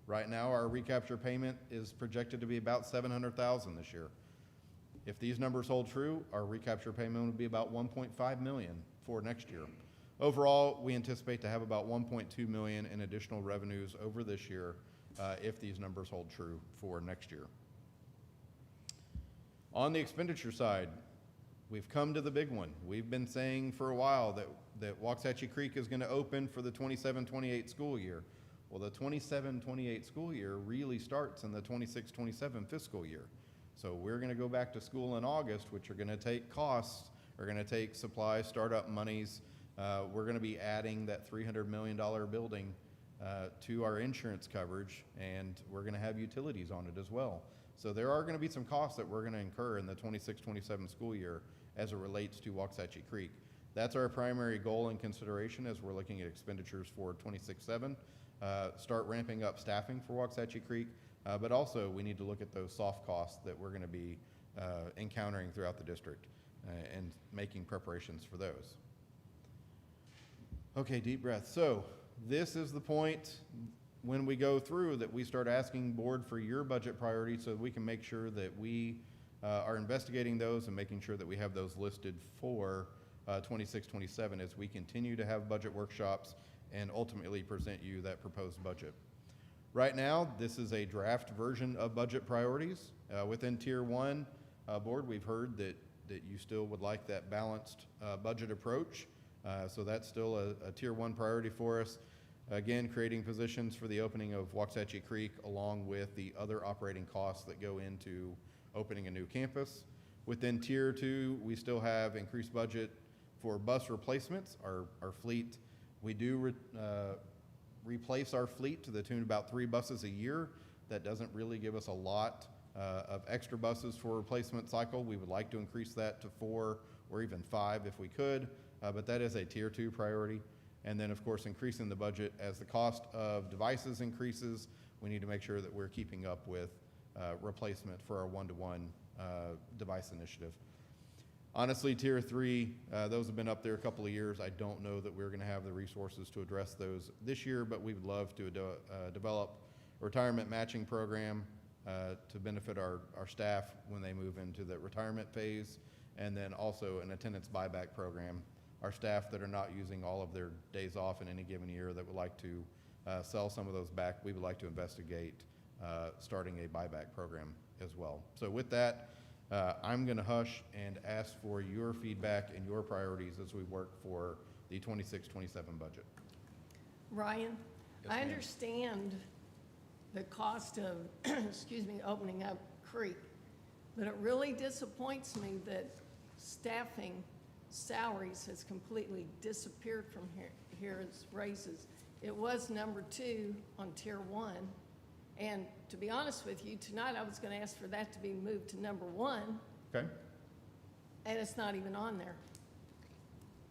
Right now, our recapture payment is projected to be about $700,000 this year. If these numbers hold true, our recapture payment would be about $1.5 million for next year. Overall, we anticipate to have about $1.2 million in additional revenues over this year if these numbers hold true for next year. On the expenditure side, we've come to the big one. We've been saying for a while that Waxahachie Creek is going to open for the 27-28 school year. Well, the 27-28 school year really starts in the 26-27 fiscal year. So we're going to go back to school in August, which are going to take costs, are going to take supplies, startup monies. We're going to be adding that $300 million building to our insurance coverage, and we're going to have utilities on it as well. So there are going to be some costs that we're going to incur in the 26-27 school year as it relates to Waxahachie Creek. That's our primary goal and consideration as we're looking at expenditures for 26-7. Start ramping up staffing for Waxahachie Creek. But also, we need to look at those soft costs that we're going to be encountering throughout the district and making preparations for those. Okay, deep breath. So, this is the point when we go through that we start asking board for your budget priorities so that we can make sure that we are investigating those and making sure that we have those listed for 26, 27 as we continue to have budget workshops and ultimately present you that proposed budget. Right now, this is a draft version of budget priorities. Within Tier 1, board, we've heard that you still would like that balanced budget approach. So that's still a Tier 1 priority for us. Again, creating positions for the opening of Waxahachie Creek along with the other operating costs that go into opening a new campus. Within Tier 2, we still have increased budget for bus replacements. Our fleet, we do replace our fleet to the tune of about 3 buses a year. That doesn't really give us a lot of extra buses for replacement cycle. We would like to increase that to 4 or even 5 if we could, but that is a Tier 2 priority. And then, of course, increasing the budget as the cost of devices increases. We need to make sure that we're keeping up with replacement for our one-to-one device initiative. Honestly, Tier 3, those have been up there a couple of years. I don't know that we're going to have the resources to address those this year, but we would love to develop a retirement matching program to benefit our staff when they move into the retirement phase, and then also an attendance buyback program. Our staff that are not using all of their days off in any given year that would like to sell some of those back, we would like to investigate starting a buyback program as well. So with that, I'm going to hush and ask for your feedback and your priorities as we work for the 26-27 budget. Ryan, Yes, I ma'am. understand the cost of, excuse me, opening up Creek, but it really disappoints me that staffing salaries has completely disappeared from here as raises. It was number 2 on Tier 1, and to be honest with you, tonight I was going to ask for that to be moved to number 1, Okay. and it's not even on there.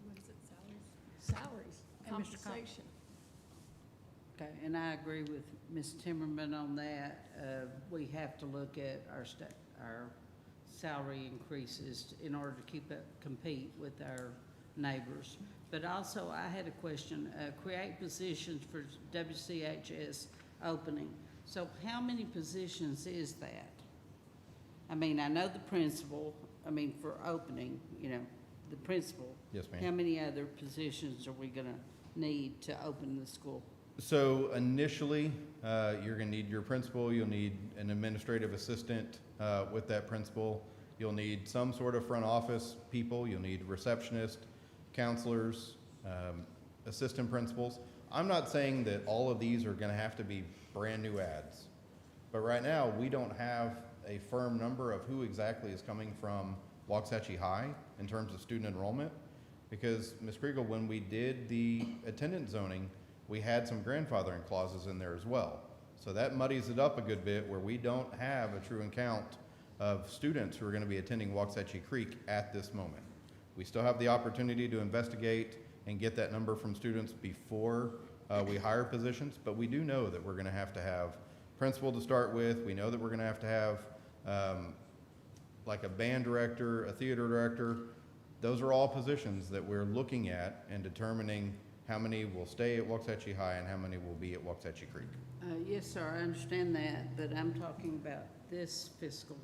What is it, salaries? Salaries, And Mr. Cox. compensation. Okay, and I agree with Ms. Timmerman on that. We have to look at our salary increases in order to compete with our neighbors. But also, I had a question, create positions for WCHS opening. So how many positions is that? I mean, I know the principal, for opening, the principal. Yes, ma'am. How many other positions are we gonna need to open the school? So initially, you're going to need your principal, you'll need an administrative assistant with that principal, you'll need some sort of front office people, you'll need receptionists, counselors, assistant principals. I'm not saying that all of these are going to have to be brand new ads, but right now we don't have a firm number of who exactly is coming from Waxahachie High in terms of student enrollment, because Ms. Kriegel, when we did the attendance zoning, we had some grandfathering clauses in there as well. So that muddies it up a good bit where we don't have a true count of students who are going to be attending Waxahachie Creek at this moment. We still have the opportunity to investigate and get that number from students before we hire positions, but we do know that we're going to have principal to start with. We know that we're going to have like a band director, a theater director. Those are all positions that we're looking at and determining how many will stay at Waxahachie High and how many will be at Waxahachie Creek. Yes, sir, I understand that, but I'm talking about this fiscal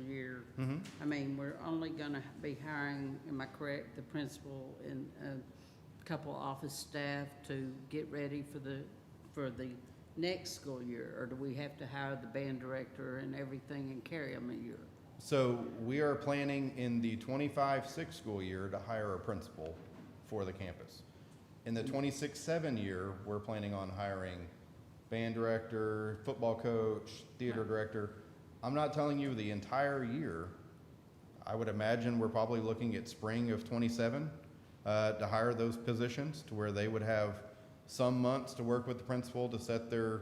year. Mm-hmm. We're only gonna be hiring, am I correct, the principal and a couple office staff to get ready for the next school year? Or do we have to hire the band director and everything and carry them a year? So we are planning in the 25-6 school year to hire a principal for the campus. In the 26-7 year, we're planning on hiring band director, football coach, theater director. I'm not telling you the entire year. I would imagine we're probably looking at spring of 27 to hire those positions to where they would have some months to work with the principal to set their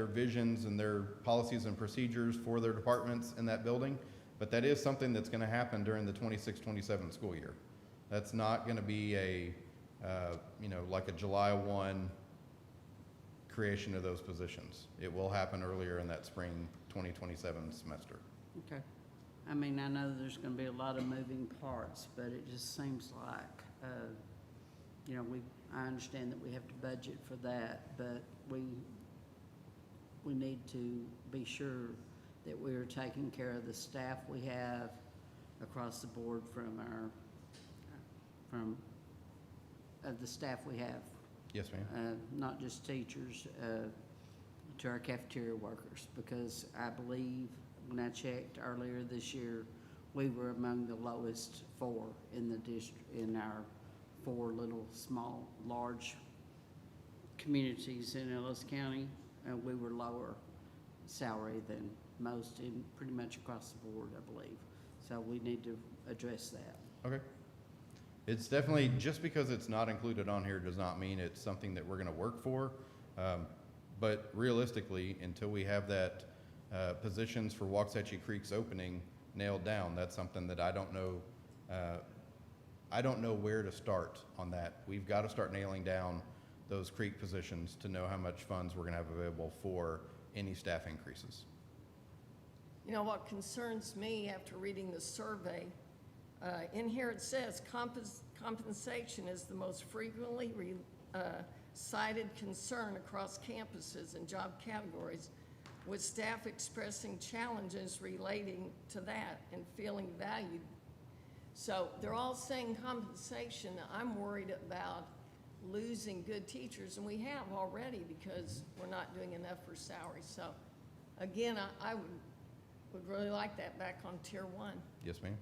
visions and their policies and procedures for their departments in that building. But that is something that's going to happen during the 26-27 school year. That's not going to be a, like a July 1 creation of those positions. It will happen earlier in that spring 2027 semester. Okay. I know there's gonna be a lot of moving parts, but it just seems like, I understand that we have to budget for that, but we need to be sure that we are taking care of the staff we have across the board from the staff we have. Yes, ma'am. Not just teachers, to our cafeteria workers, because I believe when I checked earlier this year, we were among the lowest 4 in the district, in our 4 little, small, large communities in Ellis County. We were lower salary than most in pretty much across the board, I believe. So we need to address that. Okay. It's definitely, just because it's not included on here does not mean it's something that we're gonna work for. But realistically, until we have that positions for Waxahachie Creek's opening nailed down, that's something that I don't know where to start on that. We've got to start nailing down those Creek positions to know how much funds we're gonna have available for any staff increases. You know, what concerns me after reading the survey, in here it says compensation is the most frequently cited concern across campuses and job categories, with staff expressing challenges relating to that and feeling valued. So they're all saying compensation. I'm worried about losing good teachers, and we have already, because we're not doing enough for salaries. So again, I would really like that back on tier 1. Yes, ma'am.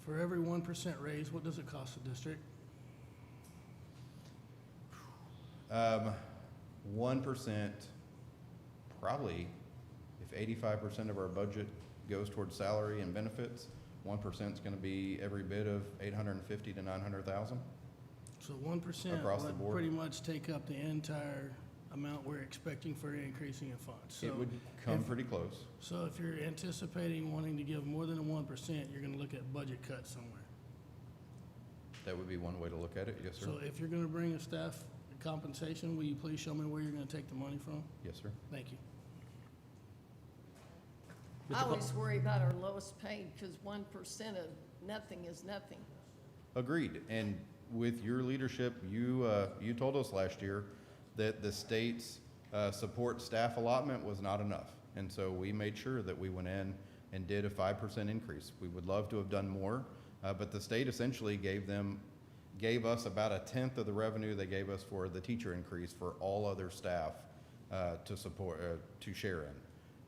For every 1% raise, what does it cost the district? 1%, probably, if 85% of our budget goes towards salary and benefits, 1% is gonna be every bit of 850 to 900,000. So 1% Across the would board. pretty much take up the entire amount we're expecting for increasing in funds. It So would come if- pretty close. So if you're anticipating wanting to give more than a 1%, you're gonna look at budget cuts somewhere. That would be one way to look at it, yes, sir. So if you're gonna bring a staff compensation, will you please show me where you're gonna take the money from? Yes, sir. Thank you. I always worry about our lowest paid, because 1% of nothing is nothing. Agreed. And with your leadership, you told us last year that the state's support staff allotment was not enough. And so we made sure that we went in and did a 5% increase. We would love to have done more, but the state essentially gave us about 1/10 of the revenue they gave us for the teacher increase for all other staff to support, to share in.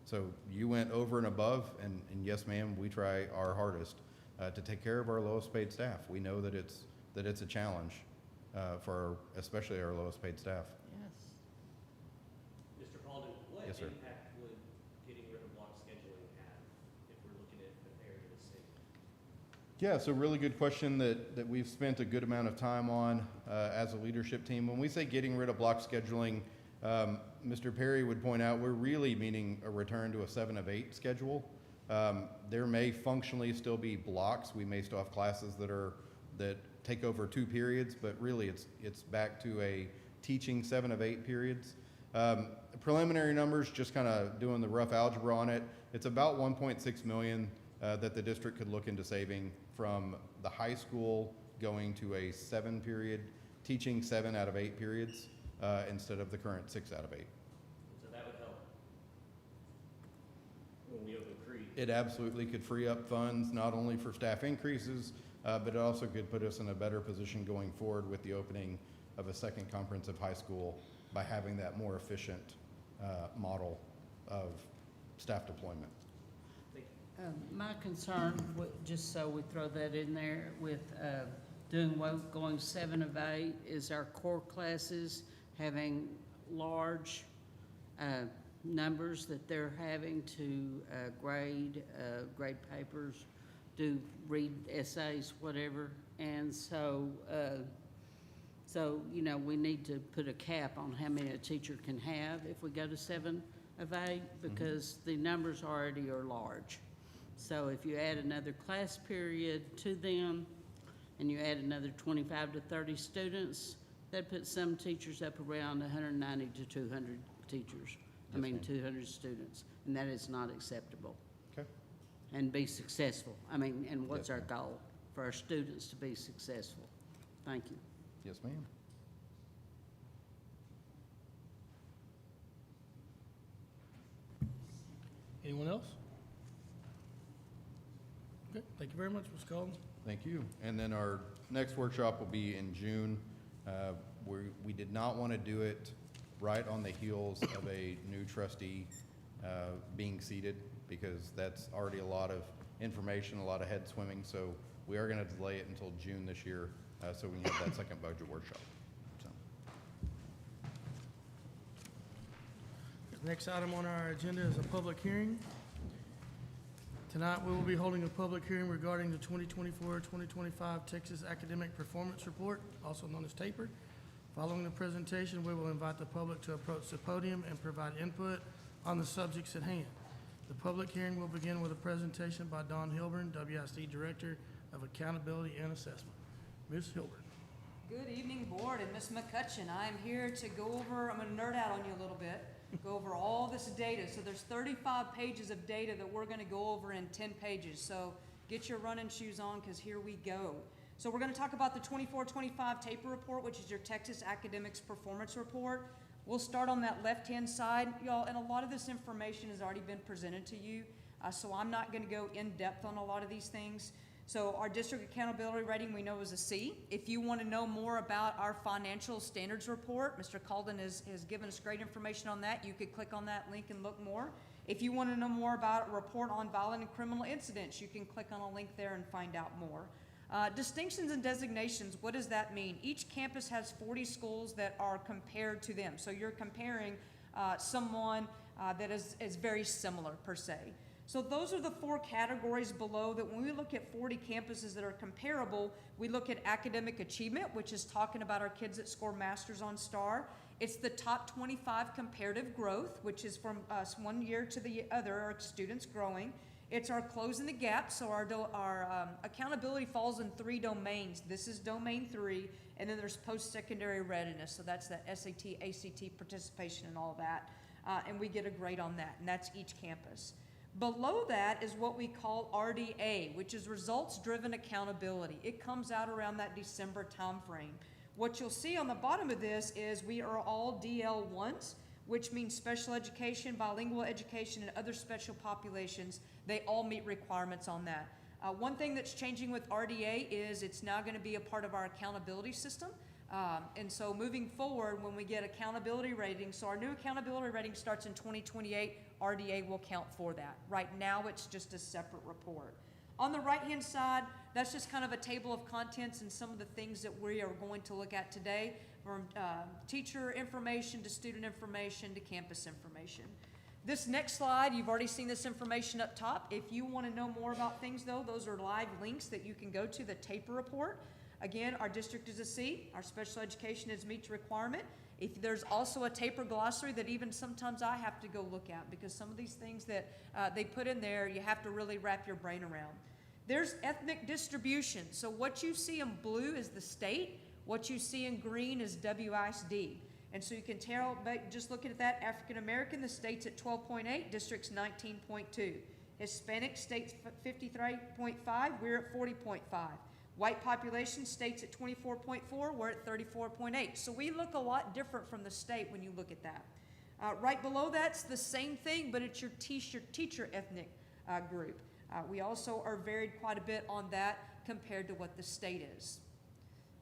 So you went over and above, and yes, ma'am, we try our hardest to take care of our lowest paid staff. We know that it's a challenge for especially our lowest paid staff. Yes. Mr. Calden, what Yes, sir. impact would getting rid of block scheduling have if we're looking at the area of the city? Yeah, so really good question that we've spent a good amount of time on as a leadership team. When we say getting rid of block scheduling, Mr. Perry would point out we're really meaning a return to a 7 of 8 schedule. There may functionally still be blocks. We may still have classes that take over 2 periods, but really it's back to a teaching 7 of 8 periods. Preliminary numbers, just kind of doing the rough algebra on it, it's about 1.6 million that the district could look into saving from the high school going to a 7-period, teaching 7 out of 8 periods instead of the current 6 out of 8. So that would help when we open Creek. It absolutely could free up funds, not only for staff increases, but it also could put us in a better position going forward with the opening of a second comprehensive high school by having that more efficient model of staff deployment. My concern, just so we throw that in there, with going 7 of 8, is our core classes having large numbers that they're having to grade papers, read essays, whatever. And so, you know, we need to put a cap on how many a teacher can have if we go to 7 of 8, because the numbers already are large. So if you add another class period to them, and you add another 25 to 30 students, that puts some teachers up around 190 to 200 teachers. Yes, ma'am. 200 students, and that is not acceptable. Okay. And be successful. And what's Yes, our ma'am. goal? For our students to be successful. Thank you. Yes, ma'am. Anyone else? Okay, thank you very much, Ms. Colvin. Thank you. And then our next workshop will be in June. We did not want to do it right on the heels of a new trustee being seated, because that's already a lot of information, a lot of head swimming. So we are going to delay it until June this year, so we can have that second budget workshop. So. The next item on our agenda is a public hearing. Tonight, we will be holding a public hearing regarding the 2024-2025 Texas Academic Performance Report, also known as TAPER. Following the presentation, we will invite the public to approach the podium and provide input on the subjects at hand. The public hearing will begin with a presentation by Dawn Hilburn, WISD Director of Accountability and Assessment. Ms. Hilburn. Good evening, Board, and Ms. McCutcheon. I'm here to go over, I'm going to nerd out on you a little bit, go over all this data. So there's 35 pages of data that we're going to go over in 10 pages. So get your running shoes on, because here we go. So we're going to talk about the 24-25 TAPER report, which is your Texas Academics Performance Report. We'll start on that left-hand side, y'all, and a lot of this information has already been presented to you, so I'm not going to go in depth on a lot of these things. So our district accountability rating we know is a C. If you want to know more about our financial standards report, Mr. Calden has given us great information on that. You could click on that link and look more. If you want to know more about a report on violent and criminal incidents, you can click on a link there and find out more. Distinctions and designations, what does that mean? Each campus has 40 schools that are compared to them. So you're comparing someone that is very similar per se. So those are the 4 categories below that when we look at 40 campuses that are comparable, we look at academic achievement, which is talking about our kids that score masters on STAR. It's the top 25 comparative growth, which is from one year to the other, our students growing. It's our closing the gap, so our accountability falls in 3 domains. This is domain 3, and then there's post-secondary readiness, so that's that SAT, ACT participation and all that, and we get a grade on that, and that's each campus. Below that is what we call RDA, which is results-driven accountability. It comes out around that December timeframe. What you'll see on the bottom of this is we are all DL1s, which means special education, bilingual education, and other special populations. They all meet requirements on that. One thing that's changing with RDA is it's now going to be a part of our accountability system. And so moving forward, when we get accountability ratings, so our new accountability rating starts in 2028, RDA will count for that. Right now, it's just a separate report. On the right-hand side, that's just kind of a table of contents and some of the things that we are going to look at today, from teacher information to student information to campus information. This next slide, you've already seen this information up top. If you want to know more about things, though, those are live links that you can go to the TAPER report. Again, our district is a C. Our special education is meets requirement. If there's also a TAPER glossary that even sometimes I have to go look at, because some of these things that they put in there, you have to really wrap your brain around. There's ethnic distribution. So what you see in blue is the state. What you see in green is WISD. And so you can tell, just looking at that, African American, the state's at 12.8, district's 19.2. Hispanic, state's 53.5, we're at 40.5. White population, state's at 24.4, we're at 34.8. So we look a lot different from the state when you look at that. Right below that's the same thing, but it's your teacher ethnic group. We also are varied quite a bit on that compared to what the state is.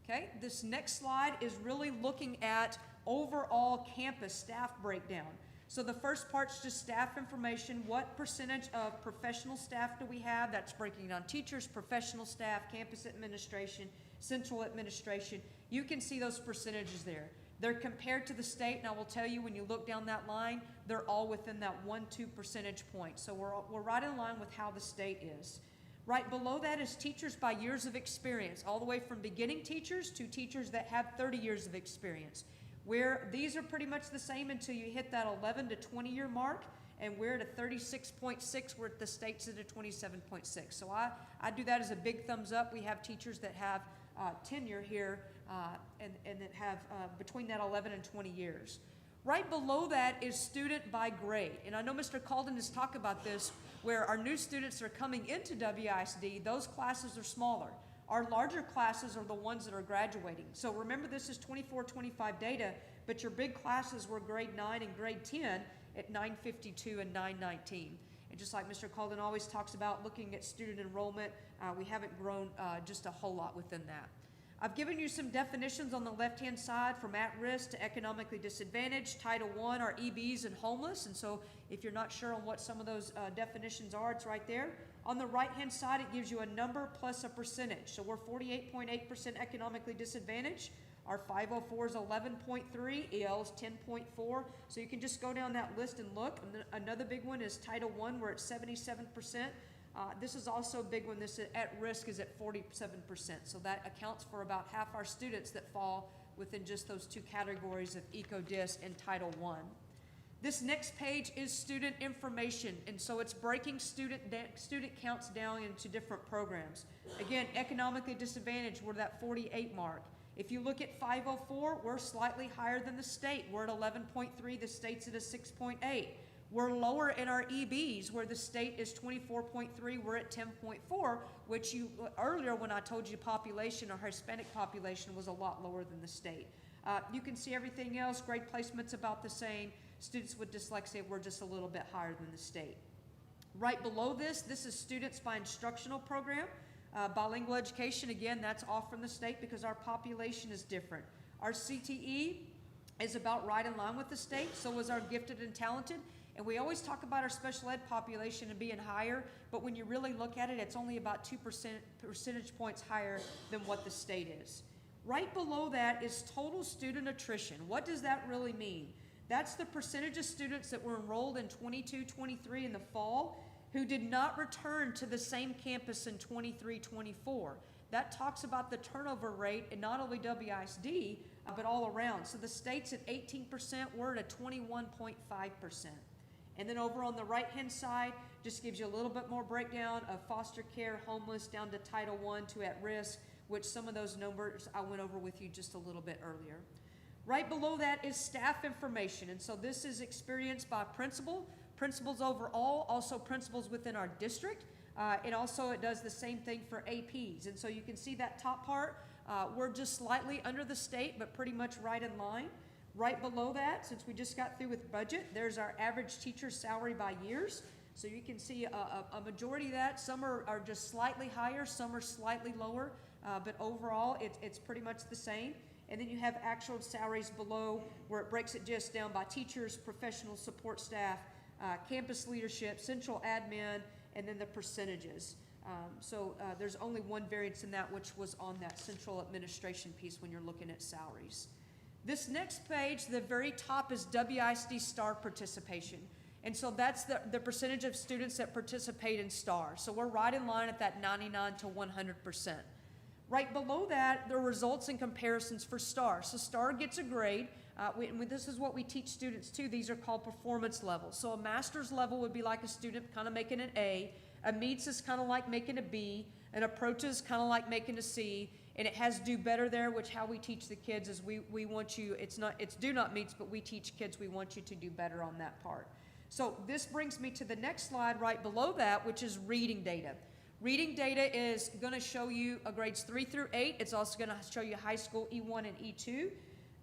Okay, this next slide is really looking at overall campus staff breakdown. So the first part's just staff information. What percentage of professional staff do we have? That's breaking down teachers, professional staff, campus administration, central administration. You can see those percentages there. They're compared to the state, and I will tell you when you look down that line, they're all within that 1-2 percentage point. So we're right in line with how the state is. Right below that is teachers by years of experience, all the way from beginning teachers to teachers that have 30 years of experience. Where these are pretty much the same until you hit that 11 to 20 year mark, and we're at a 36.6, where the state's at a 27.6. So I do that as a big thumbs up. We have teachers that have tenure here and that have between that 11 and 20 years. Right below that is student by grade. And I know Mr. Calden has talked about this, where our new students are coming into WISD, those classes are smaller. Our larger classes are the ones that are graduating. So remember, this is 24-25 data, but your big classes were grade 9 and grade 10 at 952 and 919. And just like Mr. Calden always talks about looking at student enrollment, we haven't grown just a whole lot within that. I've given you some definitions on the left-hand side, from at-risk to economically disadvantaged. Title I are EBs and homeless, and so if you're not sure on what some of those definitions are, it's right there. On the right-hand side, it gives you a number plus a percentage. So we're 48.8% economically disadvantaged. Our 504 is 11.3, EL is 10.4. So you can just go down that list and look. And another big one is Title I, we're at 77%. This is also a big one. This at risk is at 47%. So that accounts for about half our students that fall within just those two categories of ECODIS and Title I. This next page is student information, and so it's breaking student counts down into different programs. Again, economically disadvantaged, we're that 48 mark. If you look at 504, we're slightly higher than the state. We're at 11.3, the state's at a 6.8. We're lower in our EBs, where the state is 24.3, we're at 10.4, which you, earlier when I told you population, our Hispanic population was a lot lower than the state. You can see everything else, grade placement's about the same. Students with dyslexia, we're just a little bit higher than the state. Right below this is students by instructional program. Bilingual education, again, that's off from the state because our population is different. Our CTE is about right in line with the state, so is our gifted and talented. And we always talk about our special ed population and being higher, but when you really look at it, it's only about 2 percentage points higher than what the state is. Right below that is total student attrition. What does that really mean? That's the percentage of students that were enrolled in 22-23 in the fall who did not return to the same campus in 23-24. That talks about the turnover rate in not only WISD, but all around. So the state's at 18%, we're at a 21.5%. And then over on the right-hand side, just gives you a little bit more breakdown of foster care, homeless, down to Title I to at-risk, which some of those numbers I went over with you just a little bit earlier. Right below that is staff information, and so this is experienced by principals overall, also principals within our district, and also it does the same thing for APs. And so you can see that top part, we're just slightly under the state, but pretty much right in line. Right below that, since we just got through with budget, there's our average teacher salary by years. So you can see a majority of that. Some are just slightly higher, some are slightly lower, but overall it's pretty much the same. And then you have actual salaries below, where it breaks it just down by teachers, professional support staff, campus leadership, central admin, and then the percentages. There's only one variance in that, which was on that central administration piece when you're looking at salaries. This next page, the very top, is WISD STAR participation. And so that's the percentage of students that participate in STAR. So we're right in line at that 99 to 100%. Right below that, the results and comparisons for STAR. So STAR gets a grade. This is what we teach students too. These are called performance levels. So a master's level would be like a student kind of making an A. A meets is kind of like making a B. An approach is kind of like making a C. And it has do better there, which how we teach the kids is we want you, it's do not meets, but we teach kids we want you to do better on that part. So this brings me to the next slide right below that, which is reading data. Reading data is going to show you grades 3 through 8. It's also going to show you high school E1 and E2.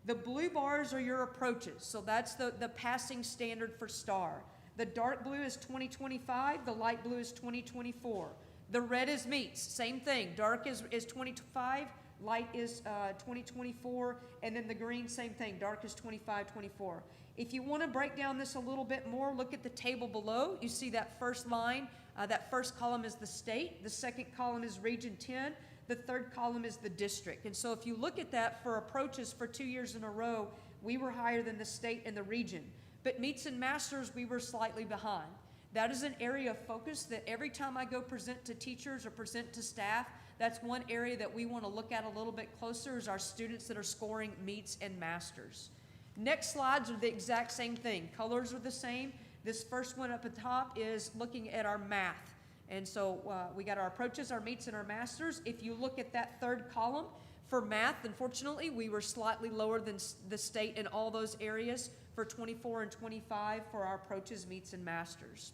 The blue bars are your approaches. So that's the passing standard for STAR. The dark blue is 2025. The light blue is 2024. The red is meets. Same thing. Dark is 25. Light is 2024. And then the green, same thing. Dark is 25, 24. If you want to break down this a little bit more, look at the table below. You see that first line. That first column is the state. The second column is Region 10. The third column is the district. And so if you look at that for approaches for 2 years in a row, we were higher than the state and the region. But meets and masters, we were slightly behind. That is an area of focus that every time I go present to teachers or present to staff, that's one area that we want to look at a little bit closer, is our students that are scoring meets and masters. Next slides are the exact same thing. Colors are the same. This first one up at the top is looking at our math. And so we got our approaches, our meets, and our masters. If you look at that third column, for math, unfortunately, we were slightly lower than the state in all those areas for 24 and 25 for our approaches, meets, and masters.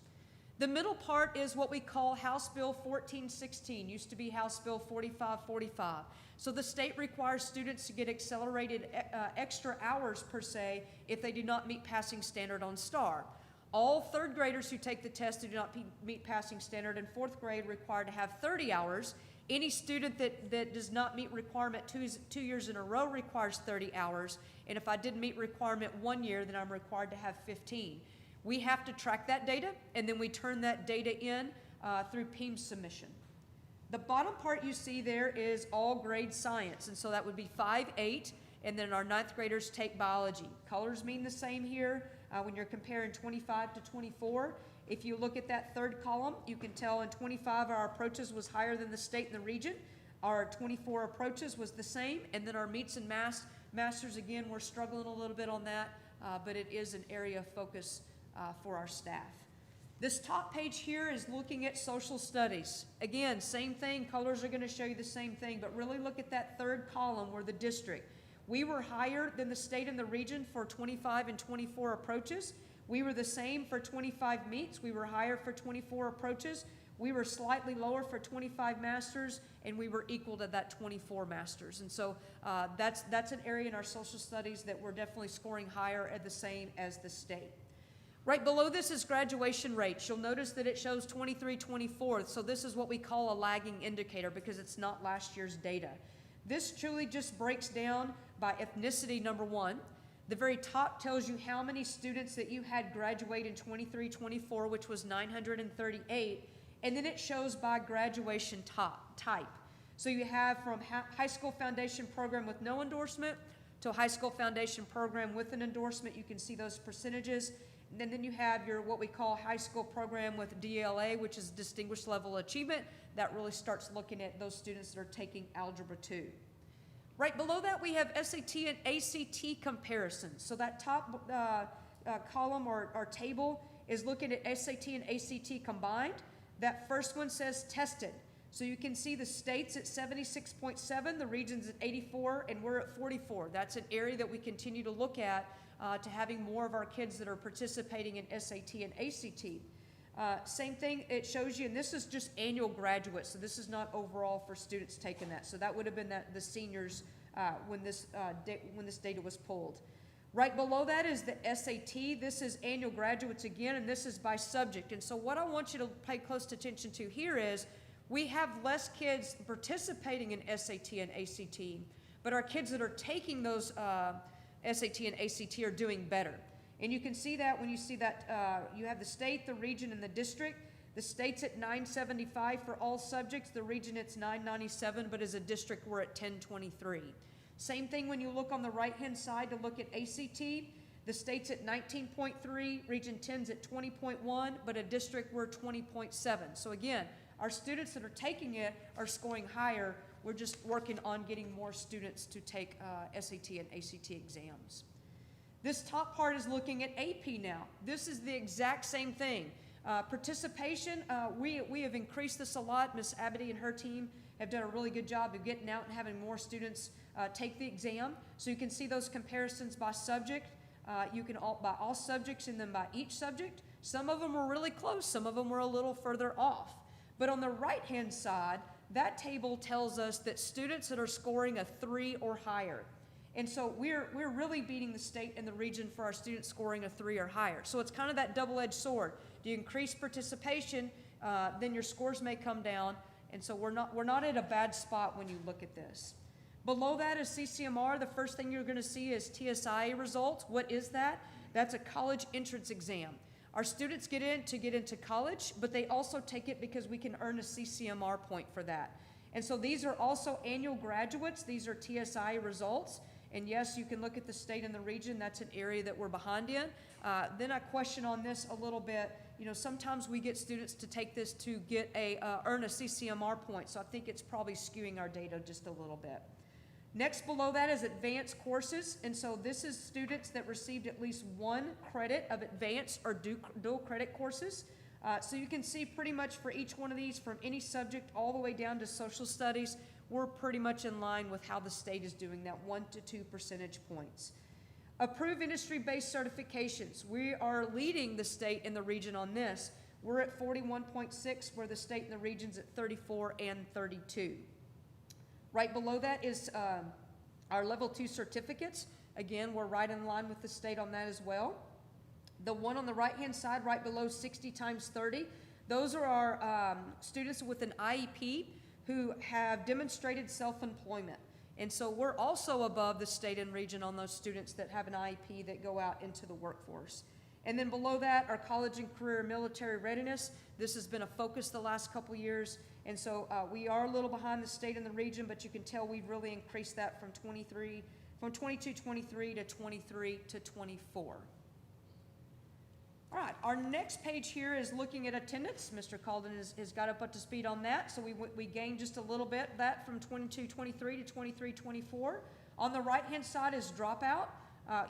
The middle part is what we call House Bill 1416, used to be House Bill 4545. So the state requires students to get accelerated extra hours per se if they do not meet passing standard on STAR. All third graders who take the test do not meet passing standard, and fourth grade required to have 30 hours. Any student that does not meet requirement 2 years in a row requires 30 hours, and if I didn't meet requirement 1 year, then I'm required to have 15. We have to track that data, and then we turn that data in through PEIMS submission. The bottom part you see there is all grade science, and so that would be 5, 8, and then our 9th graders take biology. Colors mean the same here when you're comparing 25 to 24. If you look at that third column, you can tell in 25 our approaches was higher than the state and the region. Our 24 approaches was the same, and then our meets and masters, again, we're struggling a little bit on that, but it is an area of focus for our staff. This top page here is looking at social studies. Again, same thing, colors are going to show you the same thing, but really look at that third column where the district. We were higher than the state and the region for 25 and 24 approaches. We were the same for 25 meets. We were higher for 24 approaches. We were slightly lower for 25 masters, and we were equal to that 24 masters. And so that's an area in our social studies that we're definitely scoring higher at the same as the state. Right below this is graduation rates. You'll notice that it shows 23, 24. So this is what we call a lagging indicator because it's not last year's data. This truly just breaks down by ethnicity, number one. The very top tells you how many students that you had graduate in 23, 24, which was 938. And then it shows by graduation type. So you have from high school foundation program with no endorsement to a high school foundation program with an endorsement. You can see those percentages. And then you have your what we call high school program with DLA, which is Distinguished Level Achievement. That really starts looking at those students that are taking Algebra 2. Right below that, we have SAT and ACT comparisons. So that top column or table is looking at SAT and ACT combined. That first one says tested. So you can see the state's at 76.7, the region's at 84, and we're at 44. That's an area that we continue to look at to having more of our kids that are participating in SAT and ACT. Same thing, it shows you, and this is just annual graduates, so this is not overall for students taking that. So that would have been the seniors when this data was pulled. Right below that is the SAT. This is annual graduates again, and this is by subject. And so what I want you to pay close attention to here is we have less kids participating in SAT and ACT, but our kids that are taking those SAT and ACT are doing better. And you can see that when you see that you have the state, the region, and the district. The state's at 975 for all subjects. The region, it's 997, but as a district, we're at 1023. Same thing when you look on the right-hand side to look at ACT. The state's at 19.3, region 10's at 20.1, but a district, we're 20.7. So again, our students that are taking it are scoring higher. We're just working on getting more students to take SAT and ACT exams. This top part is looking at AP now. This is the exact same thing. Participation, we have increased this a lot. Ms. Abity and her team have done a really good job of getting out and having more students take the exam. So you can see those comparisons by subject. You can by all subjects and then by each subject. Some of them were really close. Some of them were a little further off. But on the right-hand side, that table tells us that students that are scoring a 3 or higher. And so we're really beating the state and the region for our students scoring a 3 or higher. So it's kind of that double-edged sword. Do you increase participation, then your scores may come down. And so we're not at a bad spot when you look at this. Below that is CCMR. The first thing you're going to see is TSIA results. What is that? That's a college entrance exam. Our students get into college, but they also take it because we can earn a CCMR point for that. And so these are also annual graduates. These are TSIA results. And yes, you can look at the state and the region. That's an area that we're behind in. Then I question on this a little bit. You know, sometimes we get students to take this to get earn a CCMR point. So I think it's probably skewing our data just a little bit. Next below that is advanced courses. And so this is students that received at least 1 credit of advanced or dual credit courses. So you can see pretty much for each one of these, from any subject all the way down to social studies, we're pretty much in line with how the state is doing, that 1 to 2 percentage points. Approved industry-based certifications. We are leading the state and the region on this. We're at 41.6, where the state and the region's at 34 and 32. Right below that is our level 2 certificates. Again, we're right in line with the state on that as well. The one on the right-hand side, right below 60 times 30, those are our students with an IEP who have demonstrated self-employment. And so we're also above the state and region on those students that have an IEP that go out into the workforce. And then below that, our college and career military readiness. This has been a focus the last couple years. And so we are a little behind the state and the region, but you can tell we've really increased that from 22-23 to 23-24. All right, our next page here is looking at attendance. Mr. Calden has got up to speed on that, so we gained just a little bit that from 22-23 to 23-24. On the right-hand side is dropout.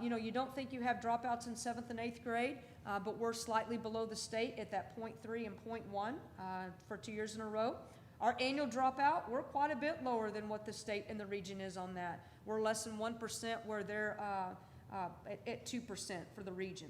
You don't think you have dropouts in 7th and 8th grade, but we're slightly below the state at that 0.3 and 0.1 for 2 years in a row. Our annual dropout, we're quite a bit lower than what the state and the region is on that. We're less than 1%, where they're at 2% for the region.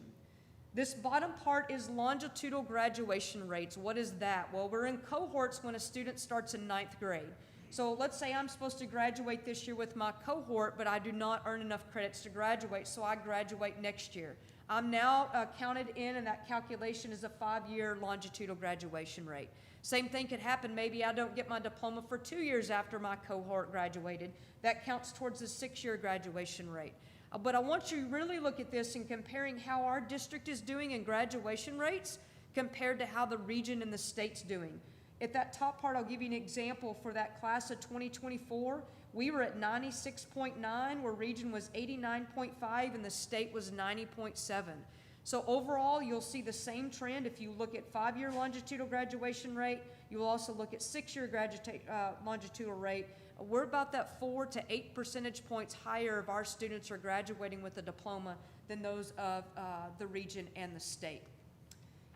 This bottom part is longitudinal graduation rates. What is that? Well, we're in cohorts when a student starts in 9th grade. So let's say I'm supposed to graduate this year with my cohort, but I do not earn enough credits to graduate, so I graduate next year. I'm now counted in, and that calculation is a 5-year longitudinal graduation rate. Same thing could happen. Maybe I don't get my diploma for 2 years after my cohort graduated. That counts towards the 6-year graduation rate. But I want you to really look at this and comparing how our district is doing in graduation rates compared to how the region and the state's doing. At that top part, I'll give you an example for that class of 2024. We were at 96.9, where region was 89.5, and the state was 90.7. So overall, you'll see the same trend. If you look at 5-year longitudinal graduation rate, you will also look at 6-year longitudinal rate. We're about that 4 to 8 percentage points higher of our students are graduating with a diploma than those of the region and the state.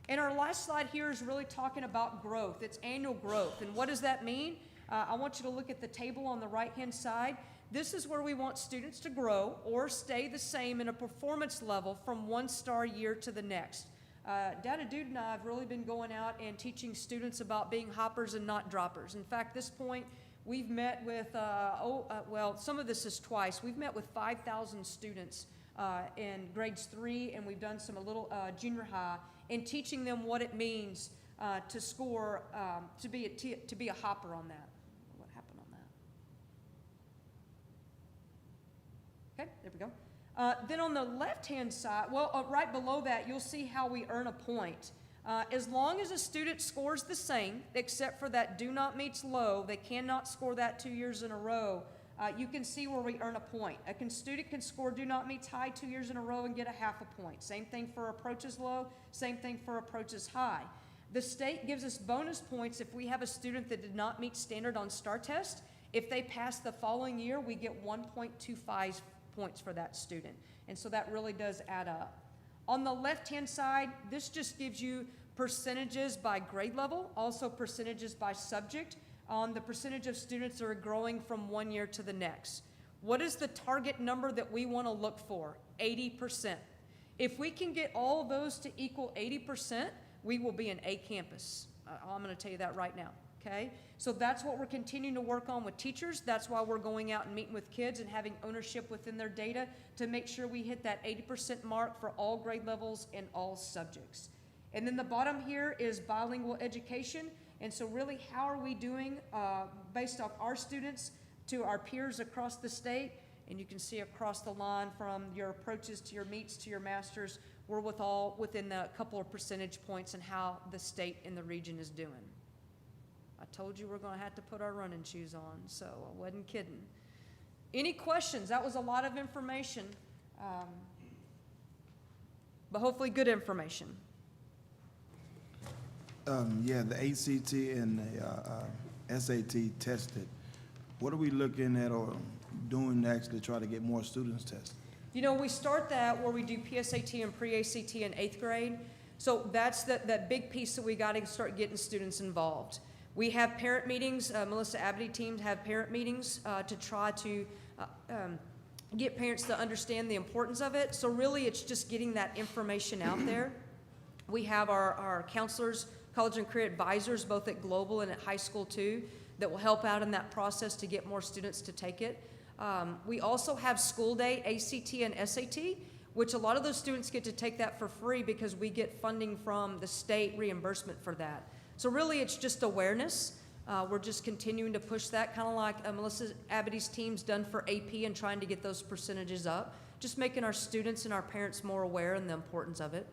And our last slide here is really talking about growth. It's annual growth. And what does that mean? I want you to look at the table on the right-hand side. This is where we want students to grow or stay the same in a performance level from 1-star year to the next. Dada Dude and I have really been going out and teaching students about being hoppers and not droppers. In fact, this point, we've met with, some of this is twice. We've met with 5,000 students in grades 3, and we've done some a little junior high, and teaching them what it means to score, to be a hopper on that. What happened on that? Okay, there we go. Then on the left-hand side, right below that, you'll see how we earn a point. As long as a student scores the same, except for that do not meets low, they cannot score that 2 years in a row, you can see where we earn a point. A student can score do not meets high 2 years in a row and get a half a point. Same thing for approaches low, same thing for approaches high. The state gives us bonus points if we have a student that did not meet standard on STAR test. If they pass the following year, we get 1.25 points for that student. And so that really does add up. On the left-hand side, this just gives you percentages by grade level, also percentages by subject, on the percentage of students that are growing from 1 year to the next. What is the target number that we want to look for? 80%. If we can get all those to equal 80%, we will be an A campus. I'm going to tell you that right now, okay? So that's what we're continuing to work on with teachers. That's why we're going out and meeting with kids and having ownership within their data to make sure we hit that 80% mark for all grade levels and all subjects. And then the bottom here is bilingual education. And so really, how are we doing based off our students to our peers across the state? And you can see across the line from your approaches to your meets to your masters, we're within a couple of percentage points in how the state and the region is doing. I told you we're going to have to put our running shoes on, so I wasn't kidding. Any questions? That was a lot of information, but hopefully good information. The ACT and the SAT tested. What are we looking at or doing to actually try to get more students tested? You know, we start that where we do PSAT and pre-ACT in 8th grade. So that's that big piece that we got to start getting students involved. We have parent meetings. Melissa Abity teams have parent meetings to try to get parents to understand the importance of it. So really, it's just getting that information out there. We have our counselors, college and career advisors, both at Global and at high school too, that will help out in that process to get more students to take it. We also have school day, ACT and SAT, which a lot of those students get to take that for free because we get funding from the state reimbursement for that. So really, it's just awareness. We're just continuing to push that, kind of like Melissa Abbott's team's done for AP and trying to get those percentages up, just making our students and our parents more aware and the importance of it.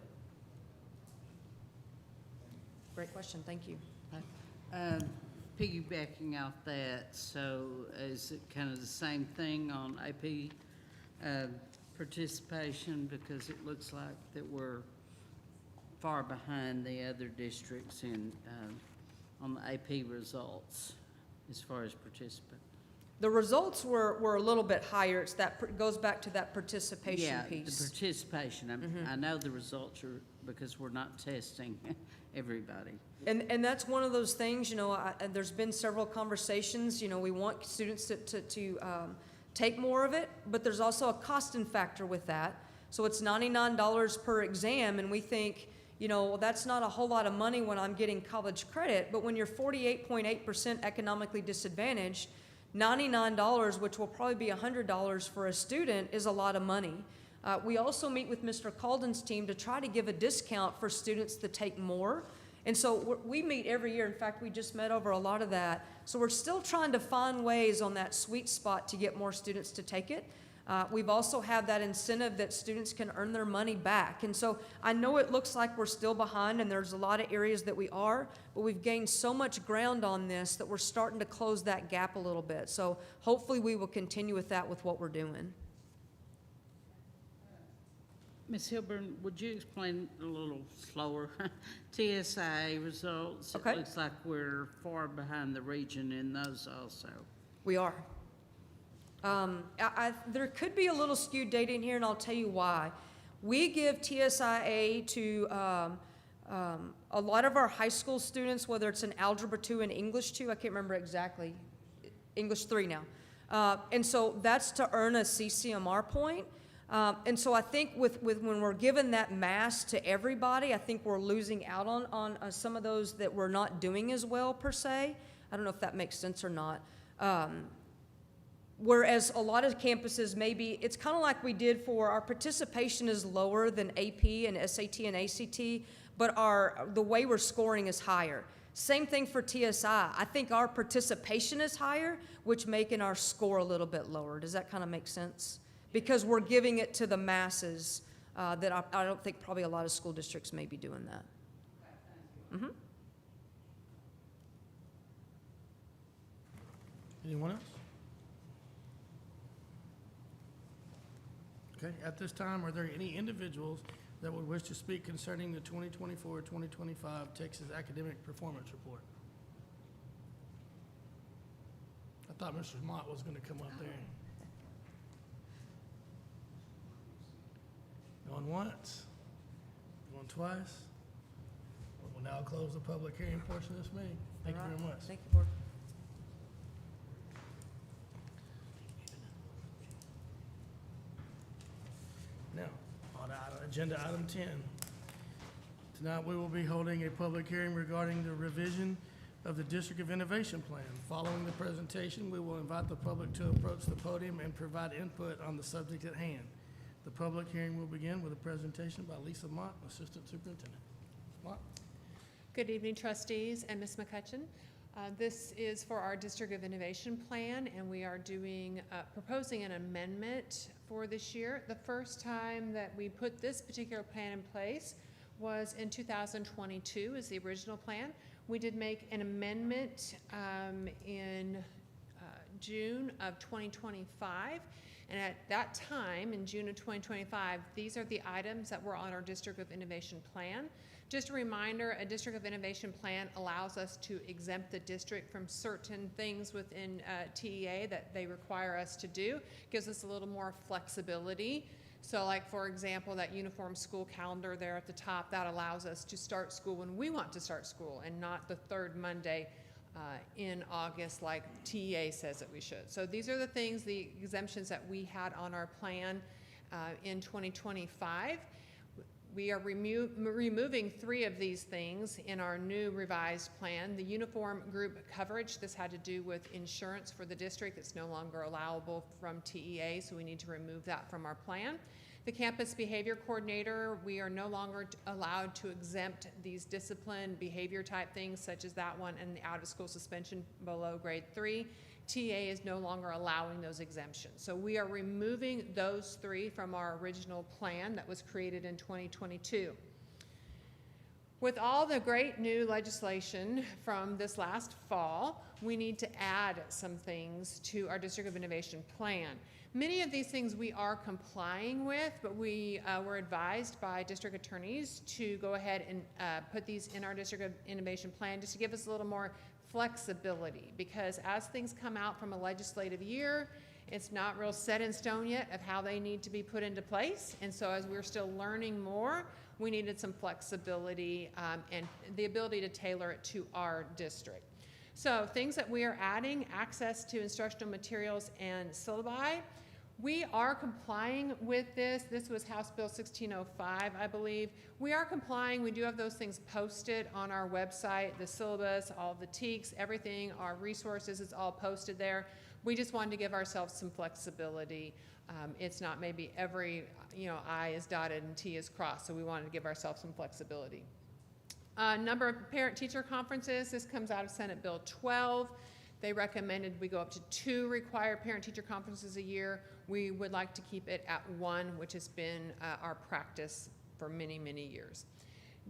Great question, thank you. Piggybacking off that, so is it kind of the same thing on AP participation? Because it looks like that we're far behind the other districts in on the AP results as far as participant. The results were a little bit higher. It's that goes back to that participation piece. Yeah, the participation. I know the results are because we're not testing everybody. And that's one of those things, you know, there's been several conversations, you know, we want students to take more of it, but there's also a costing factor with that. So it's $99 per exam, and we think, you know, well, that's not a whole lot of money when I'm getting college credit, but when you're 48.8% economically disadvantaged, $99, which will probably be $100 for a student, is a lot of money. We also meet with Mr. Calden's team to try to give a discount for students to take more. And so we meet every year. In fact, we just met over a lot of that. So we're still trying to find ways on that sweet spot to get more students to take it. We've also had that incentive that students can earn their money back. And so I know it looks like we're still behind, and there's a lot of areas that we are, but we've gained so much ground on this that we're starting to close that gap a little bit. So hopefully we will continue with that with what we're doing. Ms. Hilburn, would you explain a little slower? TSIA results, Okay. It looks like we're far behind the region in those also. We are. There could be a little skewed data in here, and I'll tell you why. We give TSIA to a lot of our high school students, whether it's in Algebra 2 and English 2, I can't remember exactly, English 3 now. And so that's to earn a CCMR point. And so I think with when we're giving that mass to everybody, I think we're losing out on some of those that we're not doing as well per se. I don't know if that makes sense or not. Whereas a lot of campuses, maybe it's kind of like we did for our participation is lower than AP and SAT and ACT, but the way we're scoring is higher. Same thing for TSI. I think our participation is higher, which making our score a little bit lower. Does that kind of make sense? Because we're giving it to the masses that I don't think probably a lot of school districts may be doing that. Mm-hmm. Anyone else? Okay, at this time, are there any individuals that would wish to speak concerning the 2024-2025 Texas Academic Performance Report? I thought Mr. Mott was going to come up there. Going once, going twice. We'll now close the public hearing portion of this meeting. Thank you very much. Thank you, Board. Now, on agenda item 10. Tonight, we will be holding a public hearing regarding the revision of the District of Innovation Plan. Following the presentation, we will invite the public to approach the podium and provide input on the subject at hand. The public hearing will begin with a presentation by Lisa Mott, Assistant Superintendent. Mott? Good evening, trustees and Ms. McCutcheon. This is for our District of Innovation Plan, and we are proposing an amendment for this year. The first time that we put this particular plan in place was in 2022 is the original plan. We did make an amendment in June of 2025. And at that time, in June of 2025, these are the items that were on our District of Innovation Plan. Just a reminder, a District of Innovation Plan allows us to exempt the district from certain things within TEA that they require us to do. Gives us a little more flexibility. So like, for example, that uniform school calendar there at the top, that allows us to start school when we want to start school and not the third Monday in August like TEA says that we should. So these are the things, the exemptions that we had on our plan in 2025. We are removing 3 of these things in our new revised plan. The uniform group coverage, this had to do with insurance for the district. It's no longer allowable from TEA, so we need to remove that from our plan. The campus behavior coordinator, we are no longer allowed to exempt these discipline behavior type things such as that one and the out-of-school suspension below grade 3. TA is no longer allowing those exemptions. So we are removing those 3 from our original plan that was created in 2022. With all the great new legislation from this last fall, we need to add some things to our District of Innovation plan. Many of these things we are complying with, but we were advised by district attorneys to go ahead and put these in our District of Innovation plan just to give us a little more flexibility, because as things come out from a legislative year, it's not real set in stone yet of how they need to be put into place. And so as we're still learning more, we needed some flexibility and the ability to tailor it to our district. So things that we are adding: access to instructional materials and syllabi. We are complying with this. This was House Bill 1605, I believe. We are complying. We do have those things posted on our website, the syllabus, all the TEKs, everything, our resources, it's all posted there. We just wanted to give ourselves some flexibility. It's not maybe every, I is dotted and T is crossed, so we wanted to give ourselves some flexibility. Number of parent-teacher conferences, this comes out of Senate Bill 12. They recommended we go up to 2 required parent-teacher conferences a year. We would like to keep it at 1, which has been our practice for many, many years.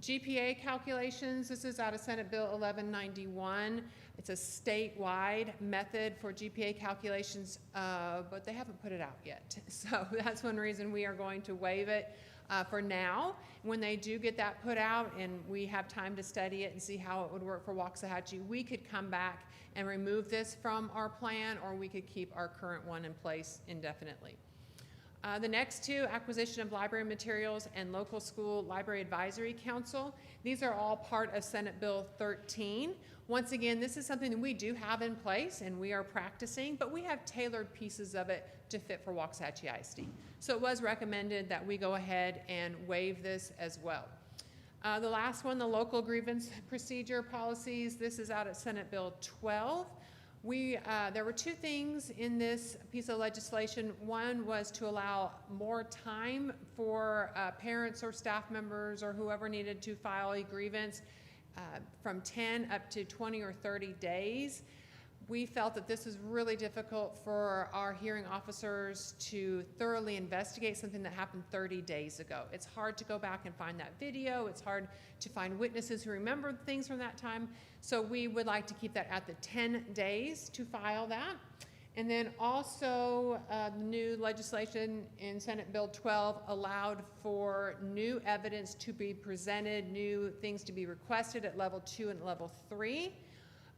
GPA calculations, this is out of Senate Bill 1191. It's a statewide method for GPA calculations, but they haven't put it out yet. So that's one reason we are going to waive it for now. When they do get that put out and we have time to study it and see how it would work for Waxahachie, we could come back and remove this from our plan, or we could keep our current one in place indefinitely. The next 2, acquisition of library materials and local school library advisory council. These are all part of Senate Bill 13. Once again, this is something that we do have in place and we are practicing, but we have tailored pieces of it to fit for Waxahachie ISD. So it was recommended that we go ahead and waive this as well. The last one, the local grievance procedure policies. This is out at Senate Bill 12. There were 2 things in this piece of legislation. One was to allow more time for parents or staff members or whoever needed to file a grievance from 10 up to 20 or 30 days. We felt that this was really difficult for our hearing officers to thoroughly investigate something that happened 30 days ago. It's hard to go back and find that video. It's hard to find witnesses who remember things from that time. So we would like to keep that at the 10 days to file that. And then also new legislation in Senate Bill 12 allowed for new evidence to be presented, new things to be requested at level 2 and level 3.